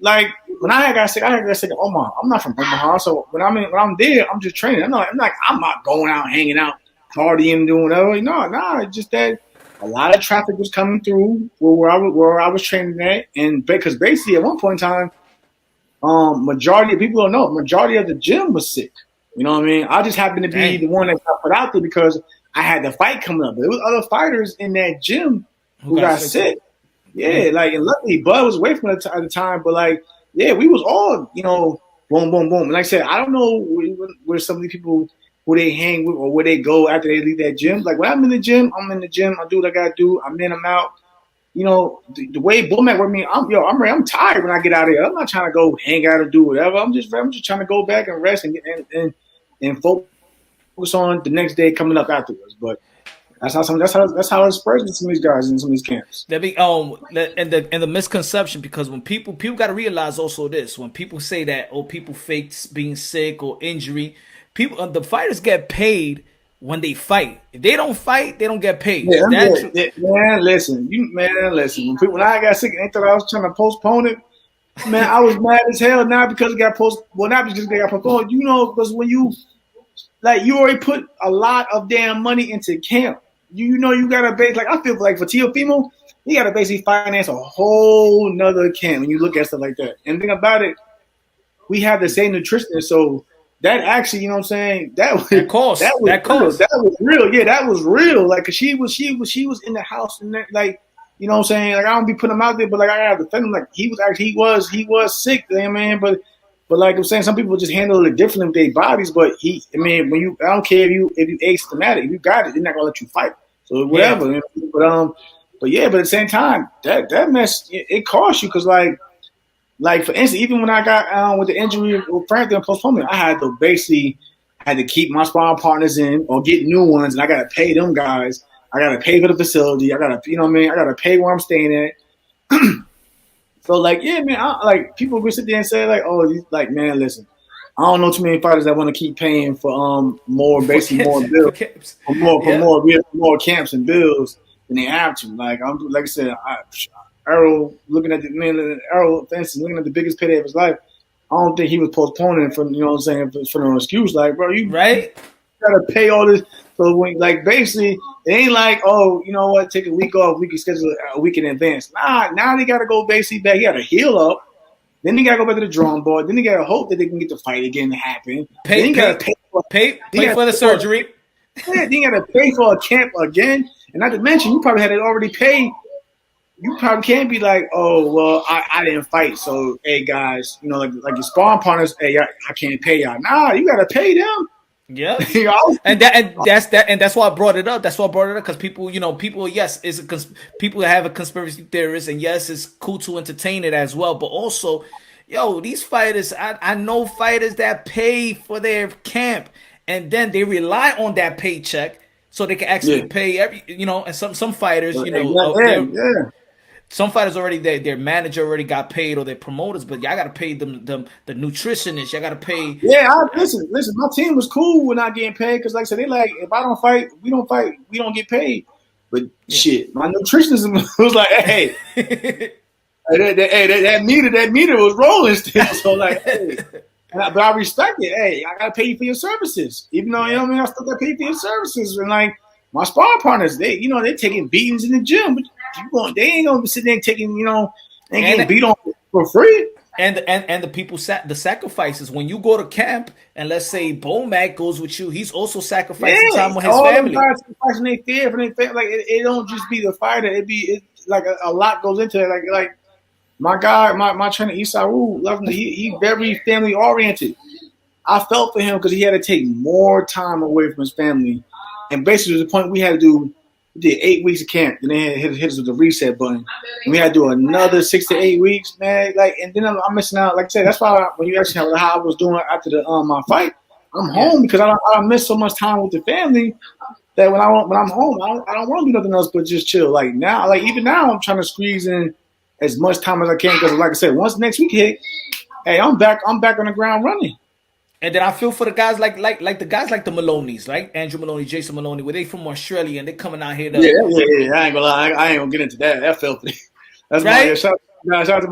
like when I got sick in Omaha. I'm not from Omaha, so when I'm there, I'm just training. I'm not going out, hanging out, partying, doing whatever. No, it's just that a lot of traffic was coming through where I was training at, and because basically at one point in time. Majority of people don't know. Majority of the gym was sick. You know what I mean? I just happened to be the one that got put out there because I had the fight coming up. There was other fighters in that gym who got sick. Yeah, like and luckily Bud was away from it at the time, but like we was all boom, boom, boom. And like I said, I don't know where some of these people who they hang with or where they go after they leave that gym. Like when I'm in the gym, I do what I gotta do. I'm in, I'm out. The way Bomac with me, I'm tired when I get out of here. I'm not trying to go hang out or do whatever. I'm just trying to go back and rest and focus on the next day coming up afterwards. But that's how it spreads in some of these guys in some of these camps. That be and the misconception, because when people got to realize also this, when people say that people fake being sick or injury, people the fighters get paid when they fight. If they don't fight, they don't get paid. Man, listen. When I got sick and they thought I was trying to postpone it, man, I was mad as hell. Not because it got not because it got postponed. Because when you already put a lot of damn money into camp. You gotta base I feel like for Teofimo, you gotta basically finance a whole nother camp when you look at stuff like that. And the thing about it, we have the same nutritionist, so that actually, you know what I'm saying? That was real. Yeah, that was real. Like, cause she was in the house and that, like, you know what I'm saying? Like, I don't be putting him out there, but like I gotta defend him. Like he was sick, man. But like I'm saying, some people just handle it differently with their bodies. But I don't care if you asymptomatic, if you got it, they're not gonna let you fight. So whatever. Yeah. But at the same time, that mess it costs you because like for instance, even when I got with the injury with Franklin postponement, I had to keep my sparring partners in or get new ones, and I got to pay them guys. I got to pay for the facility. I got to, you know what I mean? I got to pay where I'm staying at. So man, people will sit there and say man, listen, I don't know too many fighters that want to keep paying for more bills, for more camps and bills than they have to. Like I said, Errol looking at Stevenson looking at the biggest payday of his life. I don't think he was postponing for what I'm saying for no excuse. Like, bro, you gotta pay all this. So when basically It ain't like, oh, you know what, take a week off, we can schedule a week in advance. Nah, now they gotta go basically back. You gotta heal up. Then they gotta go back to the drawing board. Then they gotta hope that they can get the fight again to happen. Then you gotta pay for the surgery. Then you gotta pay for a camp again. And not to mention, you probably had it already paid. You probably can't be like, oh, well, I didn't fight, so hey guys, you know, like your sparring partners, hey, I can't pay y'all. Nah, you gotta pay them. Yeah, that's why I brought it up. That's why I brought it up because people, yes, people have a conspiracy theorist, and yes, it's cool to entertain it as well. But also, these fighters, I know fighters that pay for their camp, and then they rely on that paycheck so they can actually pay and some fighters, some fighters already their manager already got paid or their promoters, but y'all gotta pay them the nutritionists. Y'all gotta pay. Yeah, listen. My team was cool with not getting paid because, like I said, they like if I don't fight, we don't get paid. But shit, my nutritionist was like, hey, that meter was rolling still. So like, hey, but I respect it. Hey, I gotta pay you for your services, even though you know what I mean. I still gotta pay you for your services, and like my sparring partners, they're taking beatings in the gym, but they ain't gonna be sitting there taking, they ain't getting beat on for free. And the people the sacrifices when you go to camp, and let's say Bomac goes with you, he's also sacrificing time with his family. Sacrificing their fear, like it don't just be the fighter. It's like a lot goes into it. Like my guy, my trainer Isaru, love him. He very family oriented. I felt for him because he had to take more time away from his family, and basically to the point we had to do. We did 8 weeks of camp, and then hit us with the reset button. And we had to do another 6 to 8 weeks, man. Like, and then I'm missing out. Like I said, that's why when you asked me how I was doing after my fight, I'm home because I miss so much time with the family that when I'm home, I don't want to do nothing else but just chill. Like now, even now, I'm trying to squeeze in as much time as I can because, like I said, once next week hit, hey, I'm back on the ground running. And then I feel for the guys like the guys like the Maloneys, like Andrew Maloney, Jason Maloney, where they from Australia and they coming out here. Yeah. I ain't gonna lie, I ain't gonna get into that. That filthy. That's right. Shout out to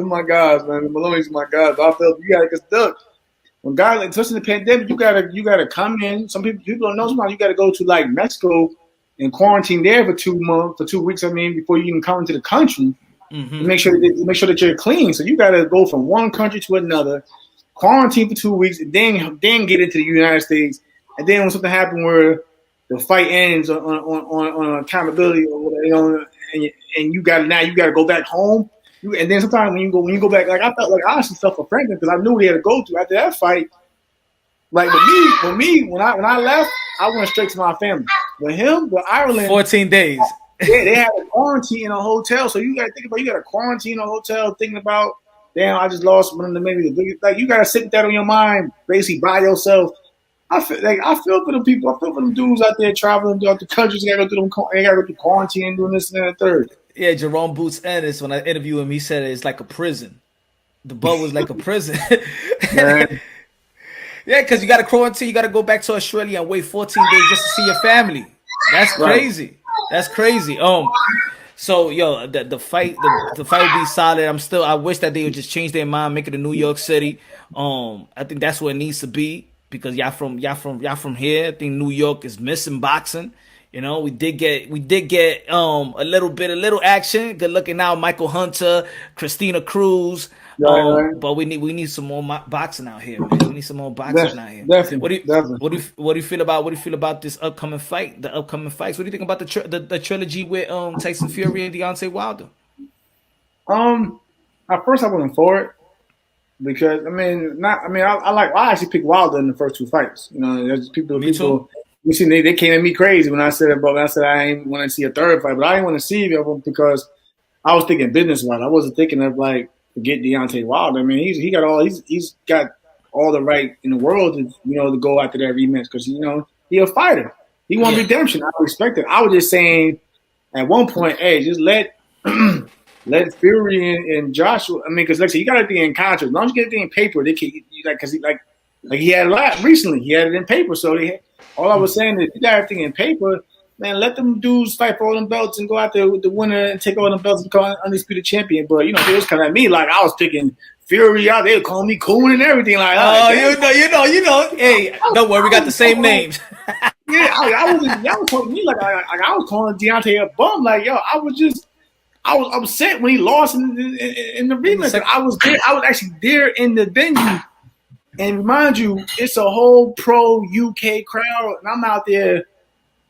my guys, man. The Maloney's my guys. I felt you gotta get stuck. When guys like especially in the pandemic, you gotta come in. Some people don't know. Sometimes you gotta go to like Mexico and quarantine there for 2 weeks. I mean, before you even come into the country, make sure that you're clean. So you gotta go from one country to another. Quarantine for 2 weeks, and then get into the United States, and then when something happened where the fight ends on accountability or whatever, and you got to go back home. And then sometimes when you go back, like I felt like I honestly felt for Franklin because I knew what he had to go through after that fight. Like with me, when I left, I went straight to my family. With Ireland, 14 days. Yeah, they had a quarantine in a hotel, so you got to think about you got to quarantine in a hotel, thinking about. Damn, I just lost one of the maybe the biggest. Like you gotta sit with that on your mind, basically by yourself. I feel for the people. I feel for them dudes out there traveling throughout the countries. They gotta go through quarantine, doing this and that third. Yeah, Jerome Boots Ennis. When I interviewed him, he said it's like a prison. The bubble was like a prison. Yeah, because you gotta quarantine. You gotta go back to Australia and wait 14 days just to see your family. That's crazy. Right. That's crazy. So the fight would be solid. I wish that they would just change their mind, make it in New York City. I think that's where it needs to be because y'all from here. I think New York is missing boxing. We did get a little action. Good looking now, Michael Hunter, Christina Cruz. But we need some more boxing out here, man. We need some more boxing out here. Definitely. What do you feel about this upcoming fight? The upcoming fights. What do you think about the trilogy with Tyson Fury and Deontay Wilder? At first I wasn't for it because I actually picked Wilder in the first two fights. There's people. You see, they came at me crazy when I said I ain't want to see a third fight, but I didn't want to see it because I was thinking business wise. I wasn't thinking of like. Get Deontay Wilder. I mean, he's got all the right in the world to go after that rematch because he's a fighter. He wants redemption. I respect it. I was just saying at one point, hey, just let Fury and Joshua. I mean, because like I said, you got everything in contract. As long as you get everything in paper, they can because he had a lot recently. He had it in paper, so all I was saying is you got everything in paper. Man, let them dudes fight for all them belts and go out there with the winner and take all them belts and become undisputed champion. But they was kind of me like I was picking Fury out. They would call me Coon and everything like. Hey, don't worry, we got the same names. Yeah, y'all was talking to me like I was calling Deontay a bum. Like, yo, I was upset when he lost in the rematch. I was there. I was actually there in the venue. And remind you, it's a whole pro UK crowd, and I'm out there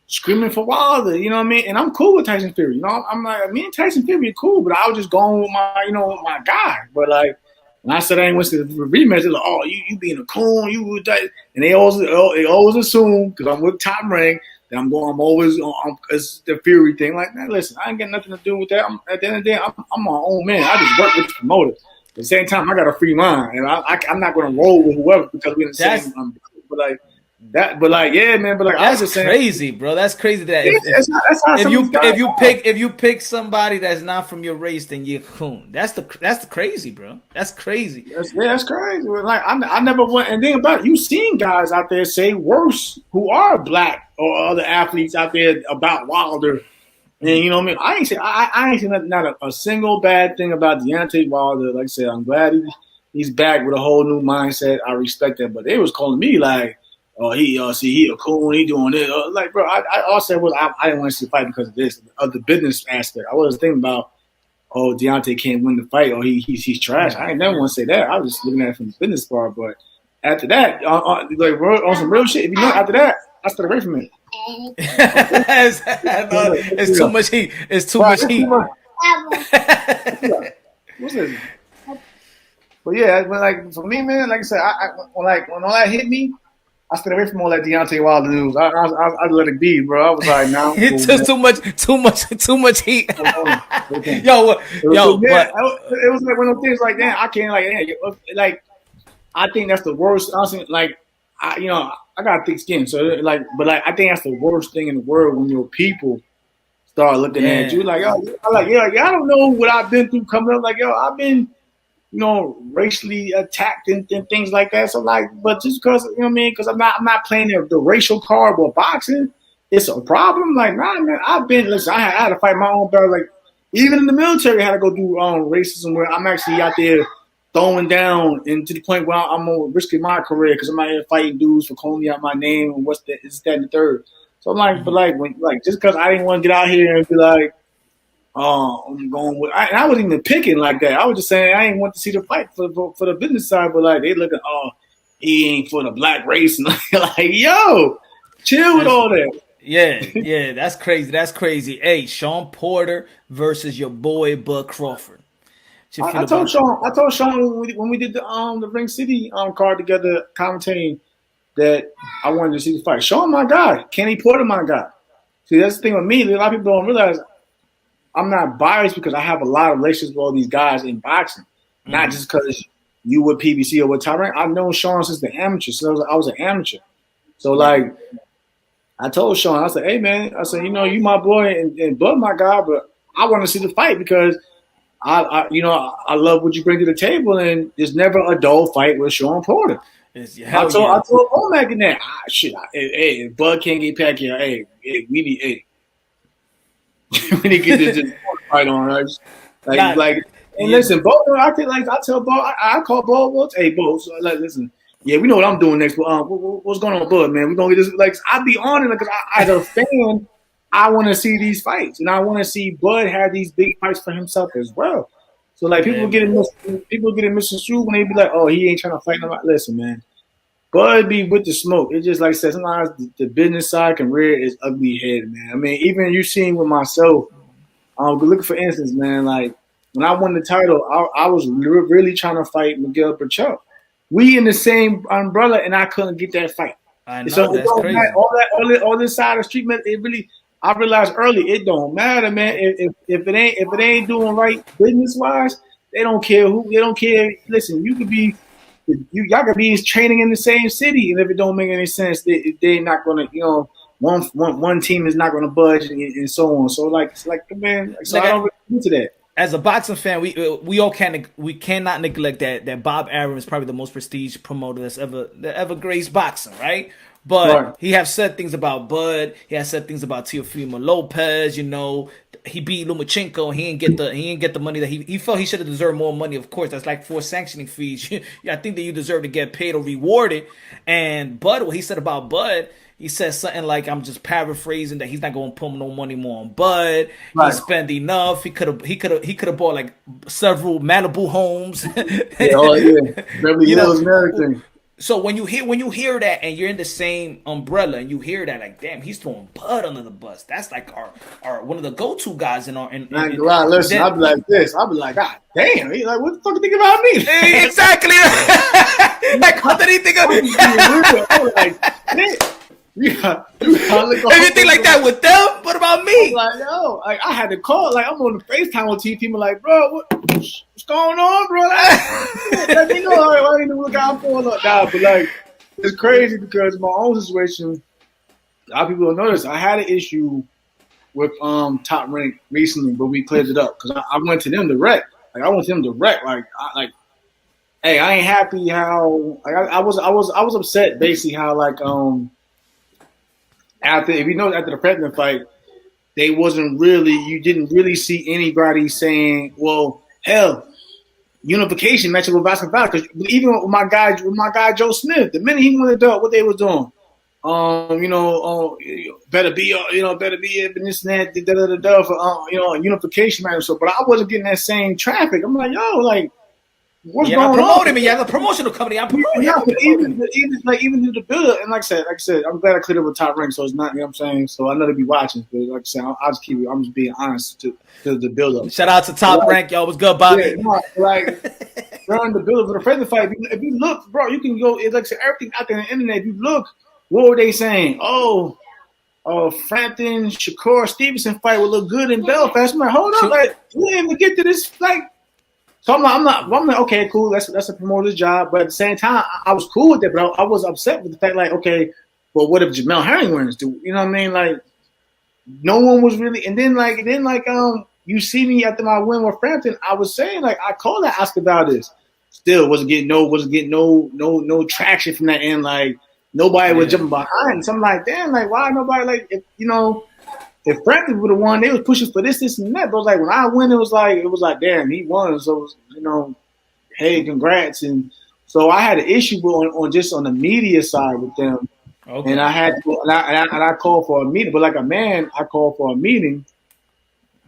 screaming for Wilder. You know what I mean? And I'm cool with Tyson Fury. You know, I'm like, me and Tyson Fury are cool, but I was just going with my guy. But like, when I said I ain't went to the rematch, they're like, oh, you being a coon, you would that. And they always assume because I'm with Top Rank that I'm always on it's the Fury thing. Like, man, listen, I ain't got nothing to do with that. At the end of the day, I'm my own man. I just work with the promoter. At the same time, I got a free mind, and I'm not going to roll with whoever because we're in the same. But like that, but like yeah, man. But like I was just saying, crazy, bro. That's crazy. That if you pick somebody that's not from your race, then you're coon. That's the crazy, bro. That's crazy. That's crazy. Like I never went. And then about it, you seen guys out there say worse who are black or other athletes out there about Wilder. And you know what I mean? I ain't seen not a single bad thing about Deontay Wilder. Like I said, I'm glad he's back with a whole new mindset. I respect that. But they was calling me like, oh, he a coon, he doing this. Like, bro, I also said, well, I didn't want to see the fight because of this, of the business aspect. I wasn't thinking about, oh, Deontay can't win the fight, or he's trash. I ain't never want to say that. I was just looking at it from the business part. But after that, like on some real shit, if you know, after that, I stayed away from it. It's too much heat. It's too much heat. What's this? But yeah, like for me, man, like I said, when all that hit me, I stayed away from all that Deontay Wilder news. I let it be, bro. I was like, nah, it's cool, too much heat. It was like one of those things. Like, damn, I can't like I think that's the worst. Honestly, like I got thick skin, so like, but I think that's the worst thing in the world when your people start looking at you like, yo, I don't know what I've been through coming up. Like, yo, I've been, racially attacked and things like that. So like, but just because what I mean, because I'm not playing the racial card with boxing, it's a problem. Like, nah, man, listen, I had to fight my own battle. Like, even in the military, I had to go through racism where I'm actually out there throwing down, and to the point where I'm risking my career because I'm out here fighting dudes for calling me out my name and what's that, is that and the third. So I'm like, but like, just because I didn't want to get out here and be like, I'm going with. I wasn't even picking like that. I was just saying I didn't want to see the fight for the business side, but like they looking, he ain't for the black race, and like, yo, chill with all that. Yeah, that's crazy. That's crazy. Hey, Sean Porter versus your boy Bud Crawford. I told Sean when we did the Ring City card together commentating that I wanted to see the fight. Sean, my guy. Kenny Porter, my guy. See, that's the thing with me. A lot of people don't realize I'm not biased because I have a lot of relationships with all these guys in boxing. Mm-hmm. Not just because you with PBC or with Tyrant. I've known Sean since the amateur. So I was an amateur. So like, I told Sean, I said, hey man, I said, you my boy and Bud my guy, but I want to see the fight because I love what you bring to the table, and there's never a dull fight with Sean Porter. I told Omac in that. Hey, if Bud can't get Pacquiao, hey, we need we need to get this fight on, right? Listen, Bo, I tell Bo, I call Bo, hey, Bo, so like, listen, yeah, we know what I'm doing next, but what's going on, Bud, man? We're gonna get this. Like, I be on it because as a fan, I want to see these fights, and I want to see Bud have these big fights for himself as well. So like, people getting misconstrued when they be like, oh, he ain't trying to fight nobody. Listen, man, Bud be with the smoke. It's just like I said, sometimes the business side can rear its ugly head, man. I mean, even you seen with myself. Look for instance, man. Like when I won the title, I was really trying to fight Miguel Berchelt. We in the same umbrella, and I couldn't get that fight. I know, so that's crazy. All this side of the street, man. It really. I realized early it don't matter, man. If it ain't doing right business wise, they don't care who. They don't care. Listen, y'all could be training in the same city, and if it don't make any sense, they're not gonna. One team is not gonna budge and so on. So like man. So I don't really into that. As a boxing fan, we cannot neglect that Bob Arum is probably the most prestigious promoter that ever graced boxing, right? But Right. he have said things about Bud. He has said things about Teofimo Lopez. You know, he beat Lomachenko. He didn't get the money that he felt he should have deserved more money. Of course, that's like 4 sanctioning fees. I think that you deserve to get paid or rewarded. And Bud, what he said about Bud, he said something like, I'm just paraphrasing, that he's not going to put no money more on Bud. He Right. spent enough. He could have bought like several Malibu homes. Yeah. Oh yeah. Beverly You know, Hills and everything. so when you hear that and you're in the same umbrella and you hear that, like, damn, he's throwing Bud under the bus. That's like our one of the go-to guys in our Man, listen, then, I'll be like this. I'll be like, God damn. He's like, what the fuck you think about me? exactly. Like, what did he think of? I was like, shit. Everything like that with them. What about I me? was like, yo, like I had to call. Like I'm on the FaceTime with people like, bro, what's going on, bro? Let me know. Like, I didn't look out for it. Nah, but like, it's crazy because my own situation. A lot of people don't notice. I had an issue with Top Rank recently, but we cleared it up because I went to them direct. Like I went to them direct. Hey, I ain't happy how. Like I was upset basically how like after the President fight, they wasn't really, you didn't really see anybody saying, well, hell, unification matching with basketball. Because even with my guy Joe Smith, the minute he went up, what they was doing, better be it, and this and that, for unification match. So, but I wasn't getting that same traffic. I'm like, yo, like, what's You're not going on? promoting me. You have a promotional company. I'm promoting. Yeah, but even to the build, and like I said, I'm glad I cleared up with Top Rank, so it's not, you know what I'm saying? So I know they be watching, but like I said, I'll just keep it, I'm just being honest to the build up. Shout out to Top Rank, yo. What's good, Bobby? Yeah, like during the build up for the President fight, if you look, bro, you can go, it's like I said, everything out there on the internet. If you look, what were they saying? Oh, Frampton, Shakur, Stevenson fight would look good in Belfast. I'm like, hold up, like, we didn't even get to this, like. So I'm like, okay, cool. That's a promoter's job. But at the same time, I was cool with it. But I was upset with the fact, like, okay, but what if Jamel Herring wins? You know what I mean? Like, no one was really. And then you see me after my win with Frampton. I was saying, like, I called to ask about this. Still wasn't getting no traction from that end. Like, nobody was jumping behind. So I'm like, damn, like, why nobody, like, if Frampton would have won, they was pushing for this, and that. But like when I win, it was like, damn, he won. So hey, congrats. And so I had an issue on just on the media side with them, okay. And I had to, and I called for a meeting. But like a man, I called for a meeting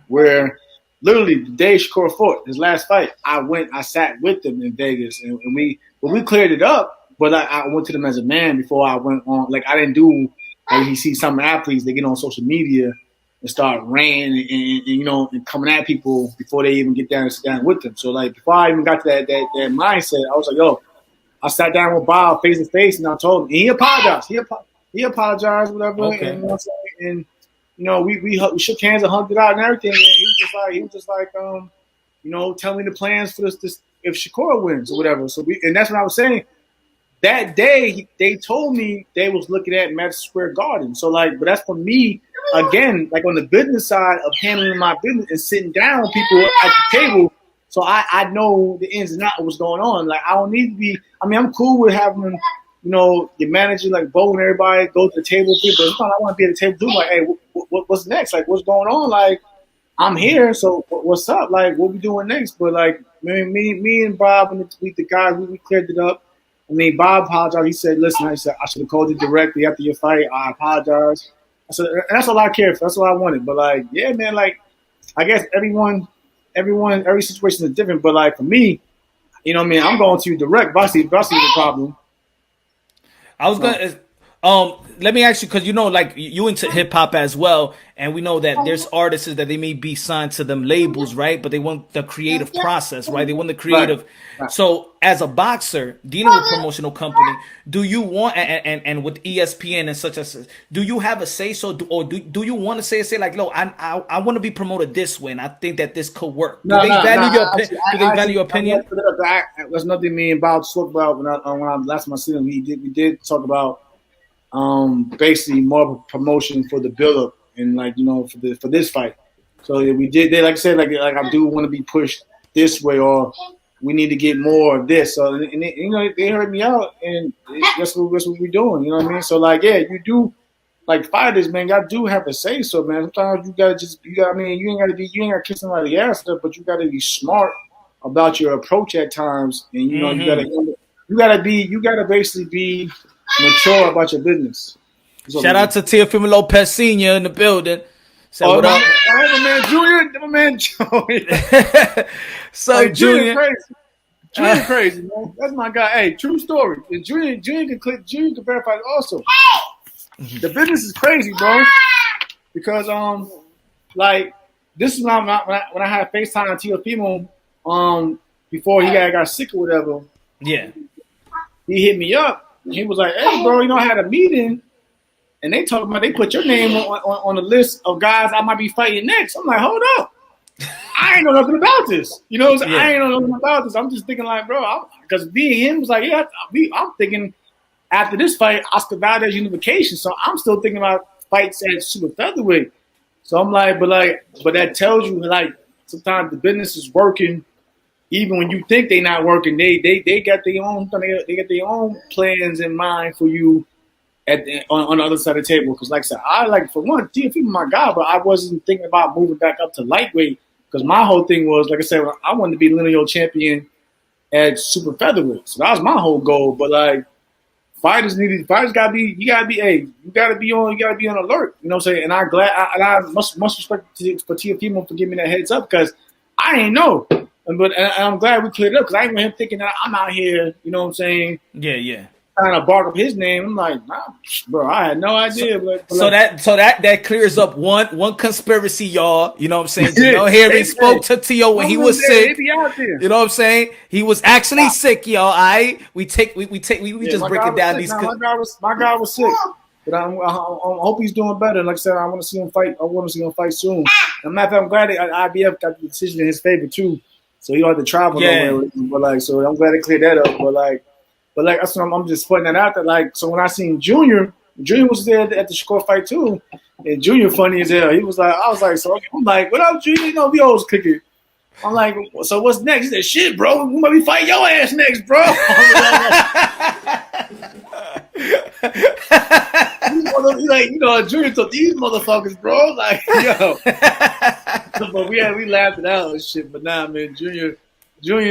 where literally the day Shakur fought his last fight, I sat with them in Vegas, and we cleared it up. But I went to them as a man before I went on. Like I didn't do. Like you see some athletes, they get on social media and start ranting and coming at people before they even get down and sit down with them. So like before I even got to that mindset, I was like, yo, I sat down with Bob face to face and I told him, and he apologized. He apologized, whatever. Okay. And, we shook hands and hugged it out and everything. And he was just like, tell me the plans for this if Shakur wins or whatever. So and that's what I was saying. That day, they told me they was looking at Madison Square Garden. So, like, but that's for me, again, like on the business side of handling my business and sitting down with people at the table. So I know the ins and outs of what's going on. Like, I don't need to be, I'm cool with having, your manager, like, Bo and everybody go to the table with people. But I want to be at the table too. Like, hey, what's next? Like, what's going on? Like, I'm here. So what's up? Like, what we doing next? But, like, me and Bob and the guys, we cleared it up. Bob apologized. He said, listen, I should have called you directly after your fight. I apologize. I said, and that's all I cared for. That's all I wanted. But, like, yeah, man, like, I guess every situation is different. But, like, for me, I'm going to you direct. Bossy is the problem. I was going to let me ask you, because like you into hip hop as well, and we know that there's artists that they may be signed to them labels, right? But they want the creative process, right? They want the creative. Right. So as a boxer dealing with promotional company, do you want and with ESPN and such as, do you have a say so, or do you want to say like, no, I want to be promoted this way, and I think that this could work? Do they value your opinion? That's nothing me and Bob spoke about when I last time I seen him. We did talk about. Basically more promotion for the build-up and for this fight. So we did. They like I said, like I do want to be pushed this way, or we need to get more of this. So, and they, they heard me out, and that's what we're doing. You know what I mean? So, like, yeah, you do, like, fighters, man, y'all do have to say so, man. Sometimes you gotta I mean, you ain't gotta kiss somebody's ass stuff, but you gotta be smart about your approach at times, and you know, you gotta basically be mature about your business. Shout out to Teofimo Lopez Sr. in the building. So what up? My man Junior, my man Joey. So like, Junior crazy. Junior crazy, man. That's my guy. Hey, true story. And Junior can verify it also. The business is crazy, bro. Because like this is when I had FaceTime on Teofimo before he got sick or whatever. Yeah. He hit me up. And he was like, "Hey, bro, I had a meeting." And they talking about they put your name on the list of guys I might be fighting next. I'm like, hold up. I ain't know nothing about this. You know what I'm saying? Yeah. I ain't know nothing about this. I'm just thinking like, bro, because me and him was like, yeah, I'm thinking after this fight, Oscar Valdez unification. So I'm still thinking about fights at super featherweight. So I'm like, but that tells you like sometimes the business is working. Even when you think they're not working, they got their own plans in mind for you. On the other side of the table, because like I said, I like for one, TFE my guy, but I wasn't thinking about moving back up to lightweight because my whole thing was, like I said, I wanted to be lineal champion at super featherweight, so that was my whole goal. But like fighters gotta be on alert. You know what I'm saying? And I much respect for TFE for giving me that heads up because I ain't know, and I'm glad we cleared it up because I ain't want him thinking that I'm out here. You know what I'm saying? Yeah. Trying to bark up his name. I'm like, nah, bro, I had no idea. So that clears up one conspiracy, y'all. You know what I'm saying? Jamel Harry spoke to Tio when he was sick. You know what I'm saying? He was actually sick, y'all. We just break it down. My guy was sick, but I hope he's doing better. Like I said, I want to see him fight. I want to see him fight soon. And matter of fact, I'm glad that IBF got the decision in his favor too, so he don't have to travel nowhere. But like, so I'm glad they cleared that up. But that's what I'm just putting that out there. Like, so when I seen Junior was there at the Shakur fight too, and Junior funny as hell. He was like, I was like, so I'm like, what up, Junior? You know, we always kick it. I'm like, so what's next? He said, shit, bro, we might be fighting your ass next, bro. Junior told these motherfuckers, bro. Like, yo. But we laughed it out and shit. But nah, man, Junior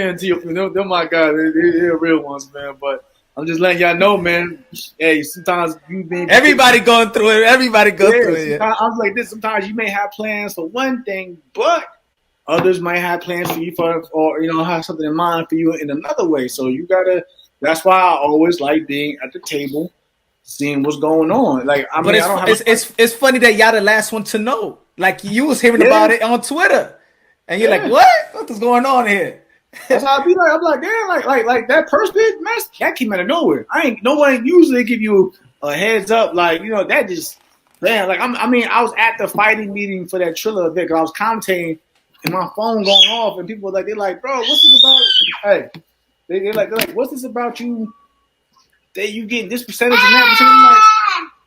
and Teofimo, they're my guys. They're real ones, man. But I'm just letting y'all know, man. Hey, sometimes everybody going through it. Everybody go through it. I was like this. Sometimes you may have plans for one thing, but others might have plans for you or have something in mind for you in another way. So you gotta. That's why I always like being at the table, seeing what's going on. Like, it's funny that y'all the last one to know. Like you was hearing about it on Twitter, and you're like, what is going on here? That's how I be like. I'm like, damn, like that purse bid, man, that came out of nowhere. No one usually give you a heads up, like, that just, man, like, I was at the fighting meeting for that Triller event because I was commentating and my phone going off and people they're like, bro, what's this about? Hey, they're like, what's this about you? That you getting this percentage and that percentage? I'm like,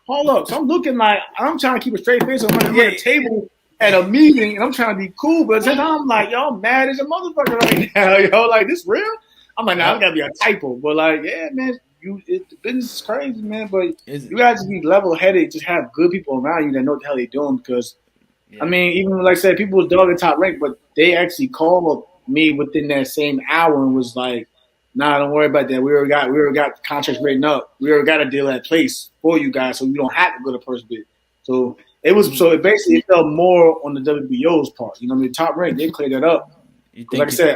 hold up. So I'm looking like, I'm trying to keep a straight face. I'm at a table at a meeting and I'm trying to be cool, but at the same time I'm like, y'all mad as a motherfucker right now, yo. Like, this real? I'm like, nah, it's gotta be a typo. But like, yeah, man, the business is crazy, man. But you guys just be level headed, just have good people around you that know what the hell they're doing. Because I mean, even like I said, people was dogging Top Rank, but they actually called me within that same hour and was like, nah, don't worry about that. We already got the contracts written up. We already got a deal at place for you guys, so you don't have to go to first bid. So it basically felt more on the WBO's part. You know what I mean? Top Rank, they cleared that up. Like I said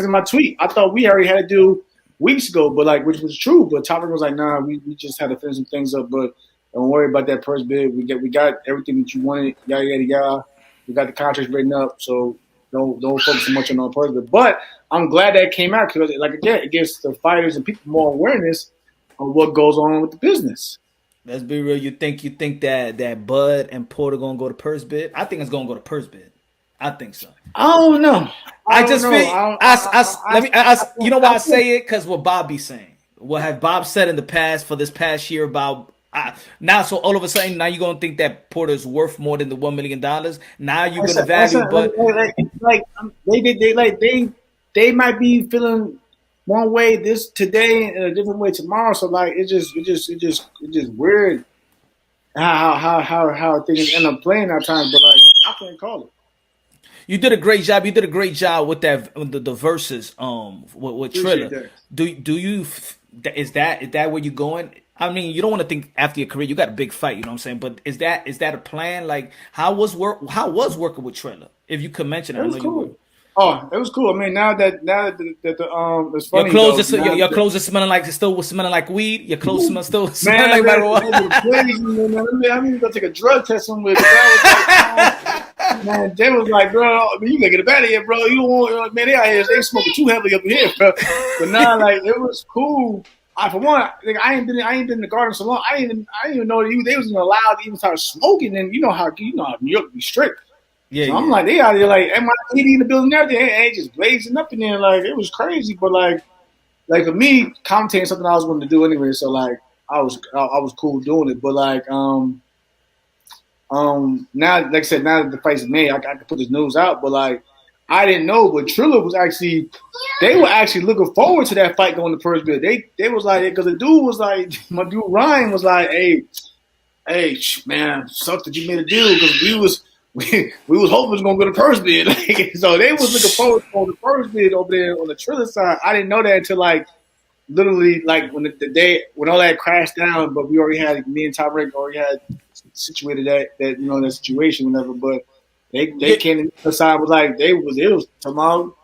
in my tweet, I thought we already had to do weeks ago, but like, which was true. But Top Rank was like, nah, we just had to finish some things up. But don't worry about that first bid. We got everything that you wanted. Yada yada yada. We got the contracts written up, so don't focus so much on our first bid. But I'm glad that came out because, like, again, it gives the fighters and people more awareness of what goes on with the business. Let's be real. You think that Bud and Porter gonna go to purse bid? I think it's gonna go to purse bid. I think so. I don't know. You know why I say it? Because what Bob be saying. What have Bob said in the past for this past year about now? So all of a sudden now you're gonna think that Porter's worth more than the $1 million. Now you're gonna value, but they might be feeling one way this today and a different way tomorrow. So like it's just weird how things end up playing at times. But like I can't call it. You did a great job. You did a great job with that the verses with Appreciate Triller. that. Do you is that where you going? I mean, you don't want to think after your career you got a big fight, you know what I'm saying? But is that a plan? Like how was working with Triller? If you could mention it, It I was know you were. cool. Oh, it was cool. I mean, now that it's Your funny clothes though. are your clothes are smelling like still smelling like weed. Your clothes still smelling Man, like that's marijuana. crazy, man. I'm even gonna take a drug test on with. That was like, man, Jay was like, bro, I mean, you gotta get up out of here, bro. You don't want, man. They out here, they smoking too heavily up here, bro. But now, like, it was cool. For one, like, I ain't been in the garden so long. I didn't even know they wasn't allowed to even start smoking. And you know how New York be strict. Yeah, So I'm yeah. like, they out here like NYPD in the building, and everything, and just blazing up in there. Like it was crazy, but like for me, commentating something I was going to do anyway. So like I was cool doing it. But like now, like I said, now that the fight's made, I can put this news out. But like I didn't know, but Triller was actually they were actually looking forward to that fight going to first bid. They was like because the dude was like my dude Ryan was like, hey man, sucked that you made a deal because we was hoping it was gonna go to first bid. Like, so they was looking forward to the first bid over there on the Triller side. I didn't know that until like literally like when the day when all that crashed down, but we already had me and Tyreek already had situated that that situation whatever. But they Yeah. came to the side was like it was tomorrow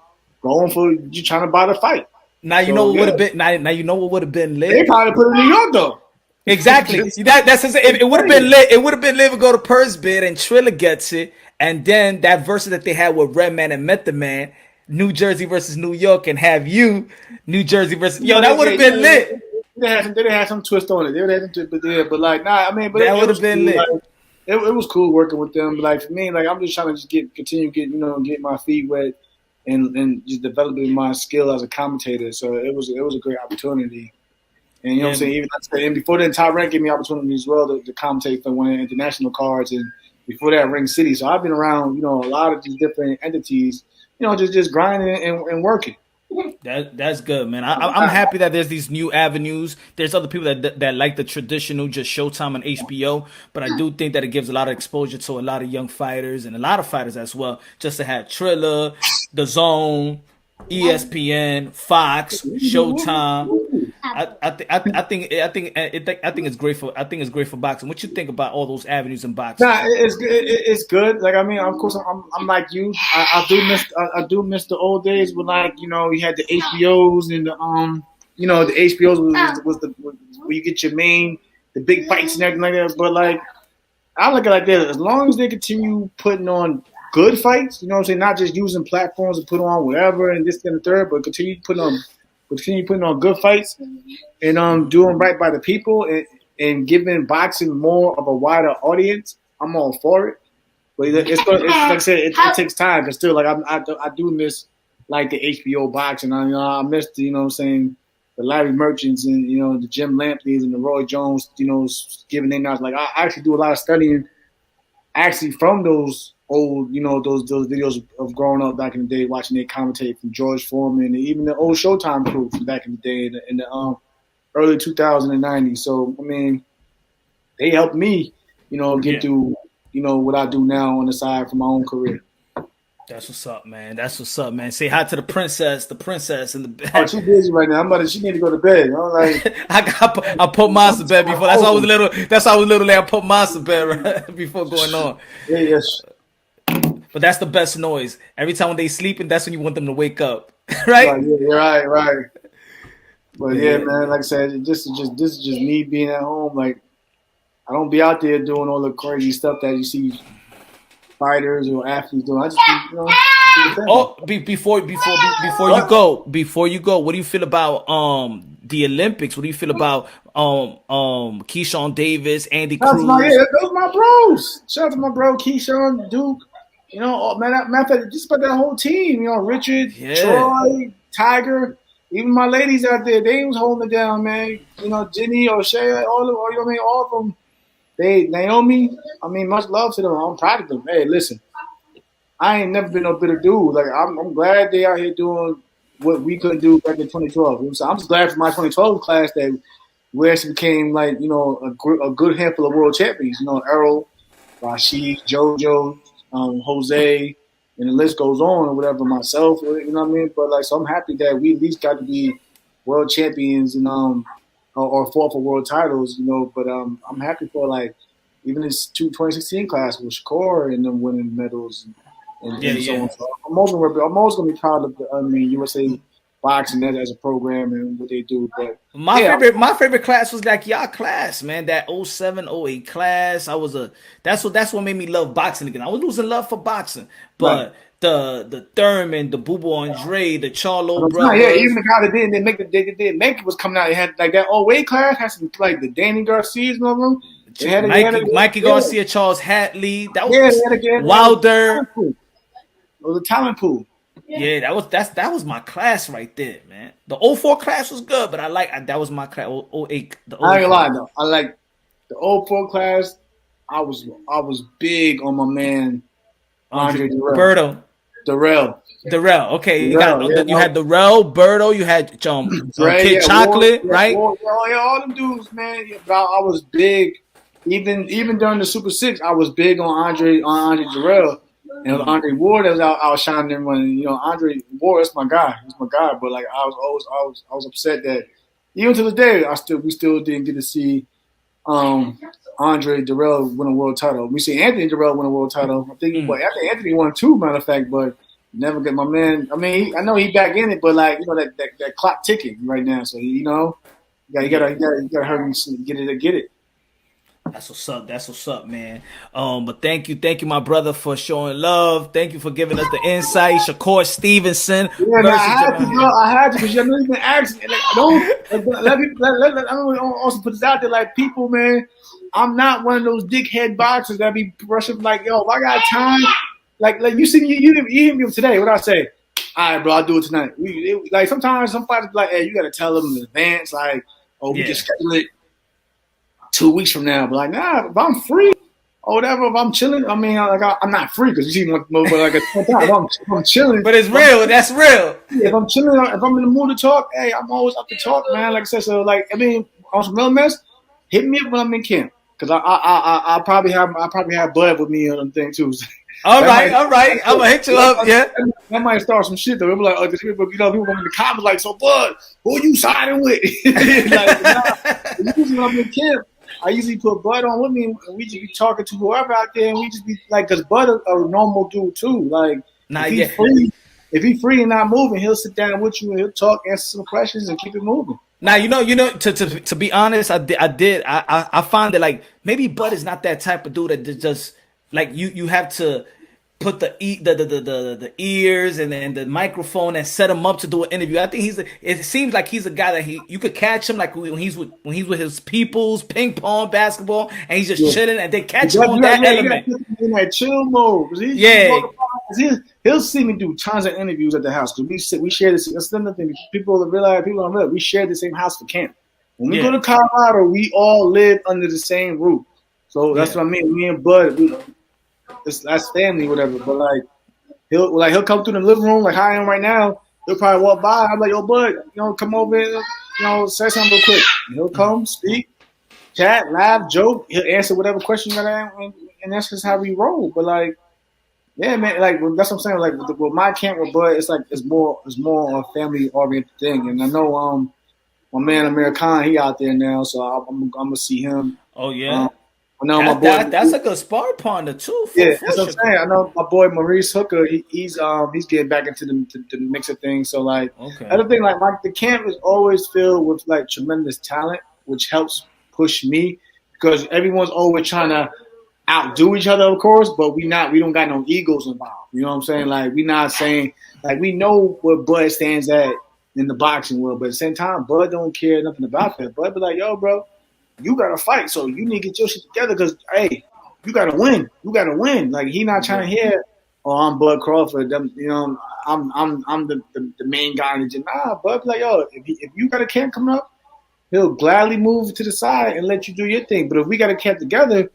going for you trying to buy the fight. Now you know So what would yeah, have been. Now you know what would have been they lit. probably put it in New York though. Exactly. Just That's it would have been lit. It would have been lit to go to Purse bid and Triller gets it, and then that versus that they had with Redman and Method Man, New Jersey versus New York, and have you New Jersey versus you know, that would have been lit. they had some twist on it. They had some twist, but like, nah, I mean, but That it would have was been cool. lit. Like, it was cool working with them. But like for me, like I'm just trying to just continue get my feet wet and just developing my skill as a commentator. So it was a great opportunity. And you know what I'm Yeah, saying? Even and before then, Tyrant gave me opportunity as well to commentate for one of the international cards, and before that, Ring City. So I've been around, a lot of these different entities, just grinding and working. that's good, man. I'm happy that there's these new avenues. There's other people that like the traditional just Showtime and HBO, but I do think that it gives a lot of exposure to a lot of young fighters and a lot of fighters as well. Just to have Triller, The Zone, ESPN, Fox, Showtime. I think it's great for boxing. What you think about all those avenues in boxing? Nah, it's good. Like I mean, of course, I'm like you. I do miss the old days when like you had the HBOs and the HBOs was the where you get your the big fights and everything like that. But like I look at it like this: as long as they continue putting on good fights, you know what I'm saying, not just using platforms to put on whatever and this and the third, but continue putting on good fights and doing right by the people and giving boxing more of a wider audience. I'm all for it, but it's like I said, it takes time. But still, like I do miss like the HBO boxing. I miss the what I'm saying, the Larry Merchants and the Jim Lampleys and the Roy Jones. Giving their knowledge. Like I actually do a lot of studying actually from those old, those videos of growing up back in the day, watching they commentate from George Foreman and even the old Showtime crew from back in the day in the early 2090s. So I mean, they helped me, get through, what I do now on the side for my own career. That's what's up, man. That's what's up, man. Say hi to the princess in the Oh, back. she's busy right now. She need to go to bed. I'm like, I put mine to bed before. That's why I was little. That's why I was little. Like, I put mine to bed right before going on. yeah, yes, But that's the best noise. Every time when they sleeping, that's when you want them to wake up, right? right, yeah, right. But Yeah, yeah, yeah. man, like I said, this is just me being at home. Like I don't be out there doing all the crazy stuff that you see fighters or athletes doing. I just be, do the thing. Oh, before you go, what do you feel about the Olympics? What do you feel about Keyshawn Davis, Andy Shout out to Cruz? those my bros. Shout out to my bro Keyshawn, Duke. Matter of fact, just about that whole team. Richard, Yeah, Troy, Tiger, even my ladies out there, they was holding it down, man. Jenny, O'Shea, all of them. Naomi. I mean, much love to them. I'm proud of them. Hey, listen, I ain't never been no bitter dude. Like I'm glad they out here doing what we could do back in 2012. So I'm just glad for my 2012 class that we actually became like a good handful of world champions. Errol, Rashid, JoJo, Jose, and the list goes on, or whatever. Myself, you know what I mean. But like, so I'm happy that we at least got to be world champions and or fought for world titles. But I'm happy for like even this 2016 class with Shakur and them winning medals and so on. So I'm always gonna be proud of USA boxing as a program and what they do. But my favorite class was like y'all class, man. That 07, 08 class. That's what made me love boxing again. I was losing love for boxing, but the Thurman, the Bubu Andre, the Charlo brothers. Yeah, even the guy that didn't make it was coming out. It had like that 08 class had some like the Danny Garcias and all of them. Mikey Garcia, Charles Hatley. That was Wilder. It was a talent pool. Yeah, that was my class right there, man. The 04 class was good, but that was my class. 08. I ain't gonna lie though. I like the 04 class. I was big on my man Andre Darrell. Okay, you had Darrell, Berto, you had Kid Chocolate, right? All them dudes, man. Yeah, but I was big. Even during the Super 6, I was big on Andre Darrell. And Andre Ward was outshining everyone. Andre Ward, that's my guy. He's my guy. But like I was upset that even to this day we still didn't get to see Andre Darrell win a world title. We see Anthony Darrell win a world title. I think Anthony won 2, matter of fact, but never get my man. I mean, I know he back in it, but like that clock ticking right now. So you gotta hurry and get it. That's what's up, man. But thank you, my brother, for showing love. Thank you for giving us the insight. Shakur Stevenson. Yeah, I had to, because you know you've been asking. Let me also put this out there, like people, man. I'm not one of those dickhead boxers that be rushing like, yo, if I got time, like you see, you hit me today. What I say? All right, bro, I'll do it tonight. Like sometimes some fighters be like, hey, you got to tell them in advance, like, we just schedule it 2 weeks from now. But like, nah, if I'm free or whatever, if I'm chilling, I mean, like I'm not free because you see, like if I'm chilling. But it's real. That's real. If I'm chilling, if I'm in the mood to talk, hey, I'm always up to talk, man. Like I said, so like, I mean, on some real mess, hit me up when I'm in camp because I probably have Bud with me on them thing too. All right. I'm gonna hit you up. Yeah, that might start some shit though. It'll be like, people in the comments like, so Bud, who you siding with? Like, usually when I'm in camp, I usually put Bud on with me, and we just be talking to whoever out there, and we just be like, because Bud a normal dude too. Like, if he's free and not moving, he'll sit down with you and he'll talk, answer some questions, and keep it moving. Now to be honest, I find that like maybe Bud is not that type of dude that just like you have to put the ears and the microphone and set him up to do an interview. I think it seems like he's a guy that you could catch him like when he's with his peoples, ping pong, basketball, and he's just chilling, and they catch him on that element. In that chill mode. He'll see me do tons of interviews at the house because we share this. That's another thing. People don't realize we share the same house for camp. When we go to Colorado, we all live under the same roof. So that's what I mean. Me and Bud, that's family, whatever. But like he'll come through the living room like how I am right now. He'll probably walk by. I'm like, yo, Bud, come over and say something real quick. And he'll come, speak, chat, laugh, joke. He'll answer whatever question you got, and that's just how we roll. But like, yeah, man, like that's what I'm saying. Like with my camp with Bud, it's like it's more a family oriented thing. And I know my man Amir Khan, he out there now, so I'm gonna see him. Oh yeah. I know my boy. That's a good sparring partner too. That's what I'm saying. I know my boy Maurice Hooker. He's getting back into the mix of things. So like, other thing, like the camp is always filled with like tremendous talent, which helps push me because everyone's always trying to outdo each other, of course, but we don't got no egos involved. You know what I'm saying? Like we not saying like we know where Bud stands at in the boxing world, but at the same time, Bud don't care nothing about that. Bud be like, yo, bro, you gotta fight, so you need to get your shit together because hey, you gotta win. You gotta win. Like he not trying to hear, oh, I'm Bud Crawford. I'm the main guy in the gym. Nah, Bud be like, yo, if you got a camp coming up, he'll gladly move to the side and let you do your thing. But if we got a camp together,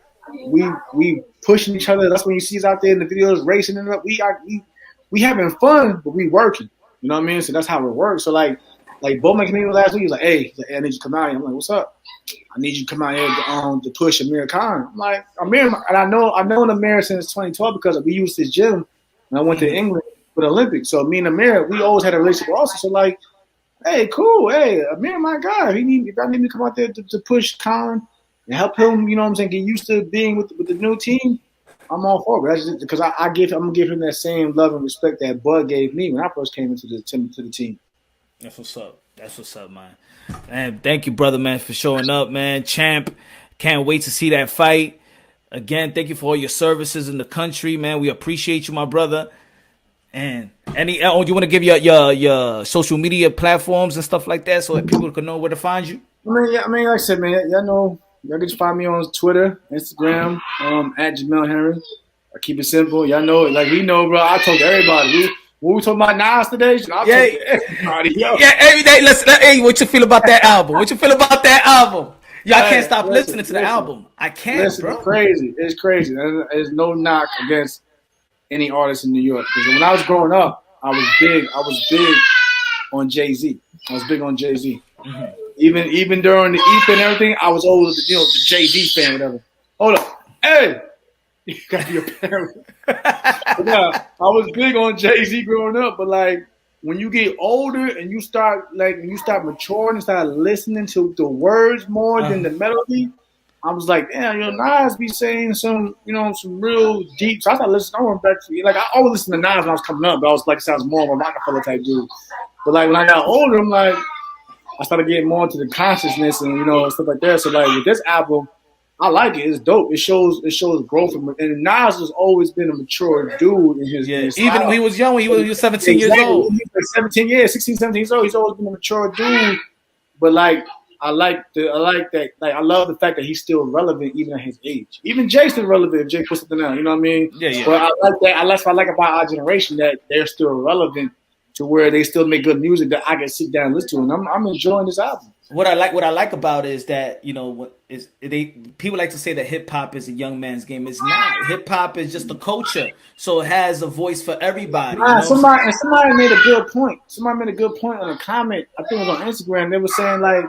we pushing each other. That's when you see us out there in the videos racing and we having fun, but we working. You know what I mean? So that's how it works. So like Bowman came in last week. He's like, hey, I need you to come out here. I'm like, what's up? I need you to come out here to push Amir Khan. I'm like, Amir, and I've known Amir since 2012 because we used his gym when I went to England for the Olympics. So me and Amir, we always had a relationship also. So like, hey, cool. Hey, Amir, my guy. If I need to come out there to push Khan and help him, you know what I'm saying, get used to being with the new team, I'm all for it. That's just because I'm gonna give him that same love and respect that Bud gave me when I first came into the team. That's what's up. That's what's up, man. And thank you, brother, man, for showing up, man. Champ, can't wait to see that fight. Again, thank you for all your services in the country, man. We appreciate you, my brother. And do you want to give your social media platforms and stuff like that so that people can know where to find you? I mean, like I said, man, y'all know, y'all can just find me on Twitter, Instagram, at Jamel Henry. I keep it simple. Y'all know, like we know, bro. I told everybody. We talking about Nas today? Every day. Hey, what you feel about that album? What you feel about that album? Yeah, I can't stop listening to the album. I can't, bro. It's crazy. There's no knock against any artist in New York. Because when I was growing up, I was big on Jay-Z. Mm-hmm. Even during the EP and everything, I was always the Jay-Z fan, whatever. Hold up. Hey! You gotta be a parent. Yeah, I was big on Jay-Z growing up, but like when you get older and you start maturing and start listening to the words more than the melody, I was like, damn, Nas be saying some real deep. So I started listening. I went back to I always listened to Nas when I was coming up, but I was like, sounds more of a Rockefeller type dude. But like when I got older, I'm like, I started getting more into the consciousness and stuff like that. So like with this album, I like it. It's dope. It shows growth. And Nas has always been a mature dude in his even when he was young, when he was 17 years old. He was like 16, 17 years old. He's always been a mature dude. But like I like that. Like I love the fact that he's still relevant even at his age. Even Jay's still relevant if Jay puts something out. You know what I mean? Yeah. But I like that. That's what I like about our generation, that they're still relevant to where they still make good music that I can sit down and listen to. And I'm enjoying this album. What I like about it is that people like to say that hip hop is a young man's game. It's not. Hip hop is just a culture, so it has a voice for everybody. Somebody made a good point. Somebody made a good point on a comment. I think it was on Instagram. They were saying like,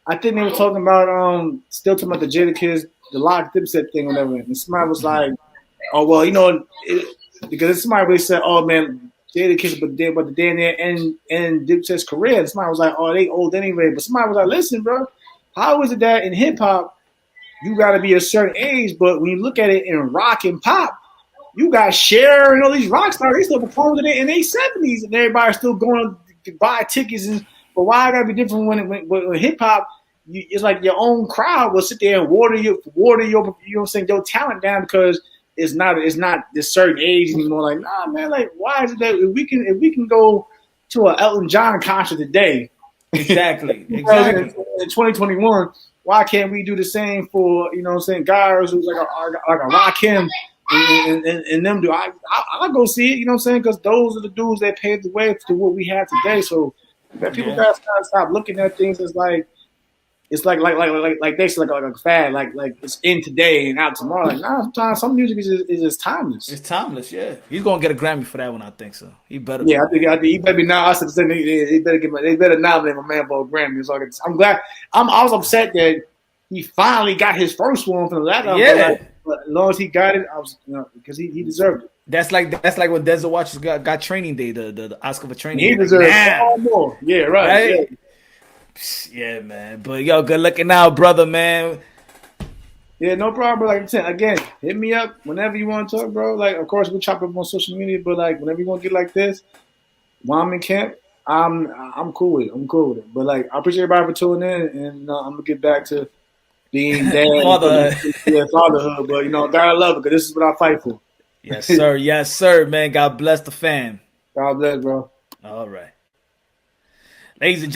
I think they were talking about still talking about the Jadakiss, the Lock Dipset thing, whatever. And somebody was like, oh well, because somebody really said, oh man, Jadakiss, but the day in there and Dipset's career. And somebody was like, oh, they old anyway. But somebody was like, listen, bro, how is it that in hip hop you got to be a certain age, but when you look at it in rock and pop, you got Cher and all these rock stars, they still performing in their 70s, and everybody's still going to buy tickets. But why it got to be different when hip hop? It's like your own crowd will sit there and water your your talent down because it's not this certain age anymore. Like, nah, man, like, why is it that if we can go to an Elton John concert today, exactly. in 2021, why can't we do the same for guys who's like a Rakim and them do? I'll go see it, because those are the dudes that paved the way to what we have today. So people gotta stop looking at things as like. It's like they say like a fad, like it's in today and out tomorrow. Like, nah, sometimes some music is just timeless. It's timeless, yeah. He's gonna get a Grammy for that one, I think so. He better. Yeah, I think he better be now. They better nominate my man for a Grammy. So I'm glad. I was upset that he finally got his first one from the last. Yeah. But as long as he got it, I was because he deserved it. That's like when Denzel Washington got Training Day, the Oscar for Training Day. He deserved all more. Yeah, right. Yeah. Yeah, man. But yo, good looking out, brother, man. Yeah, no problem. Like I said, again, hit me up whenever you want to talk, bro. Like, of course, we'll chop up on social media, but like whenever you want to get like this, while I'm in camp, I'm cool with it. But like, I appreciate everybody for tuning in, and I'm gonna get back to being dad, fatherhood. But gotta love it because this is what I fight for. Yes, sir. Yes, sir, man. God bless the fam. God bless, bro. All right, ladies and gentlemen.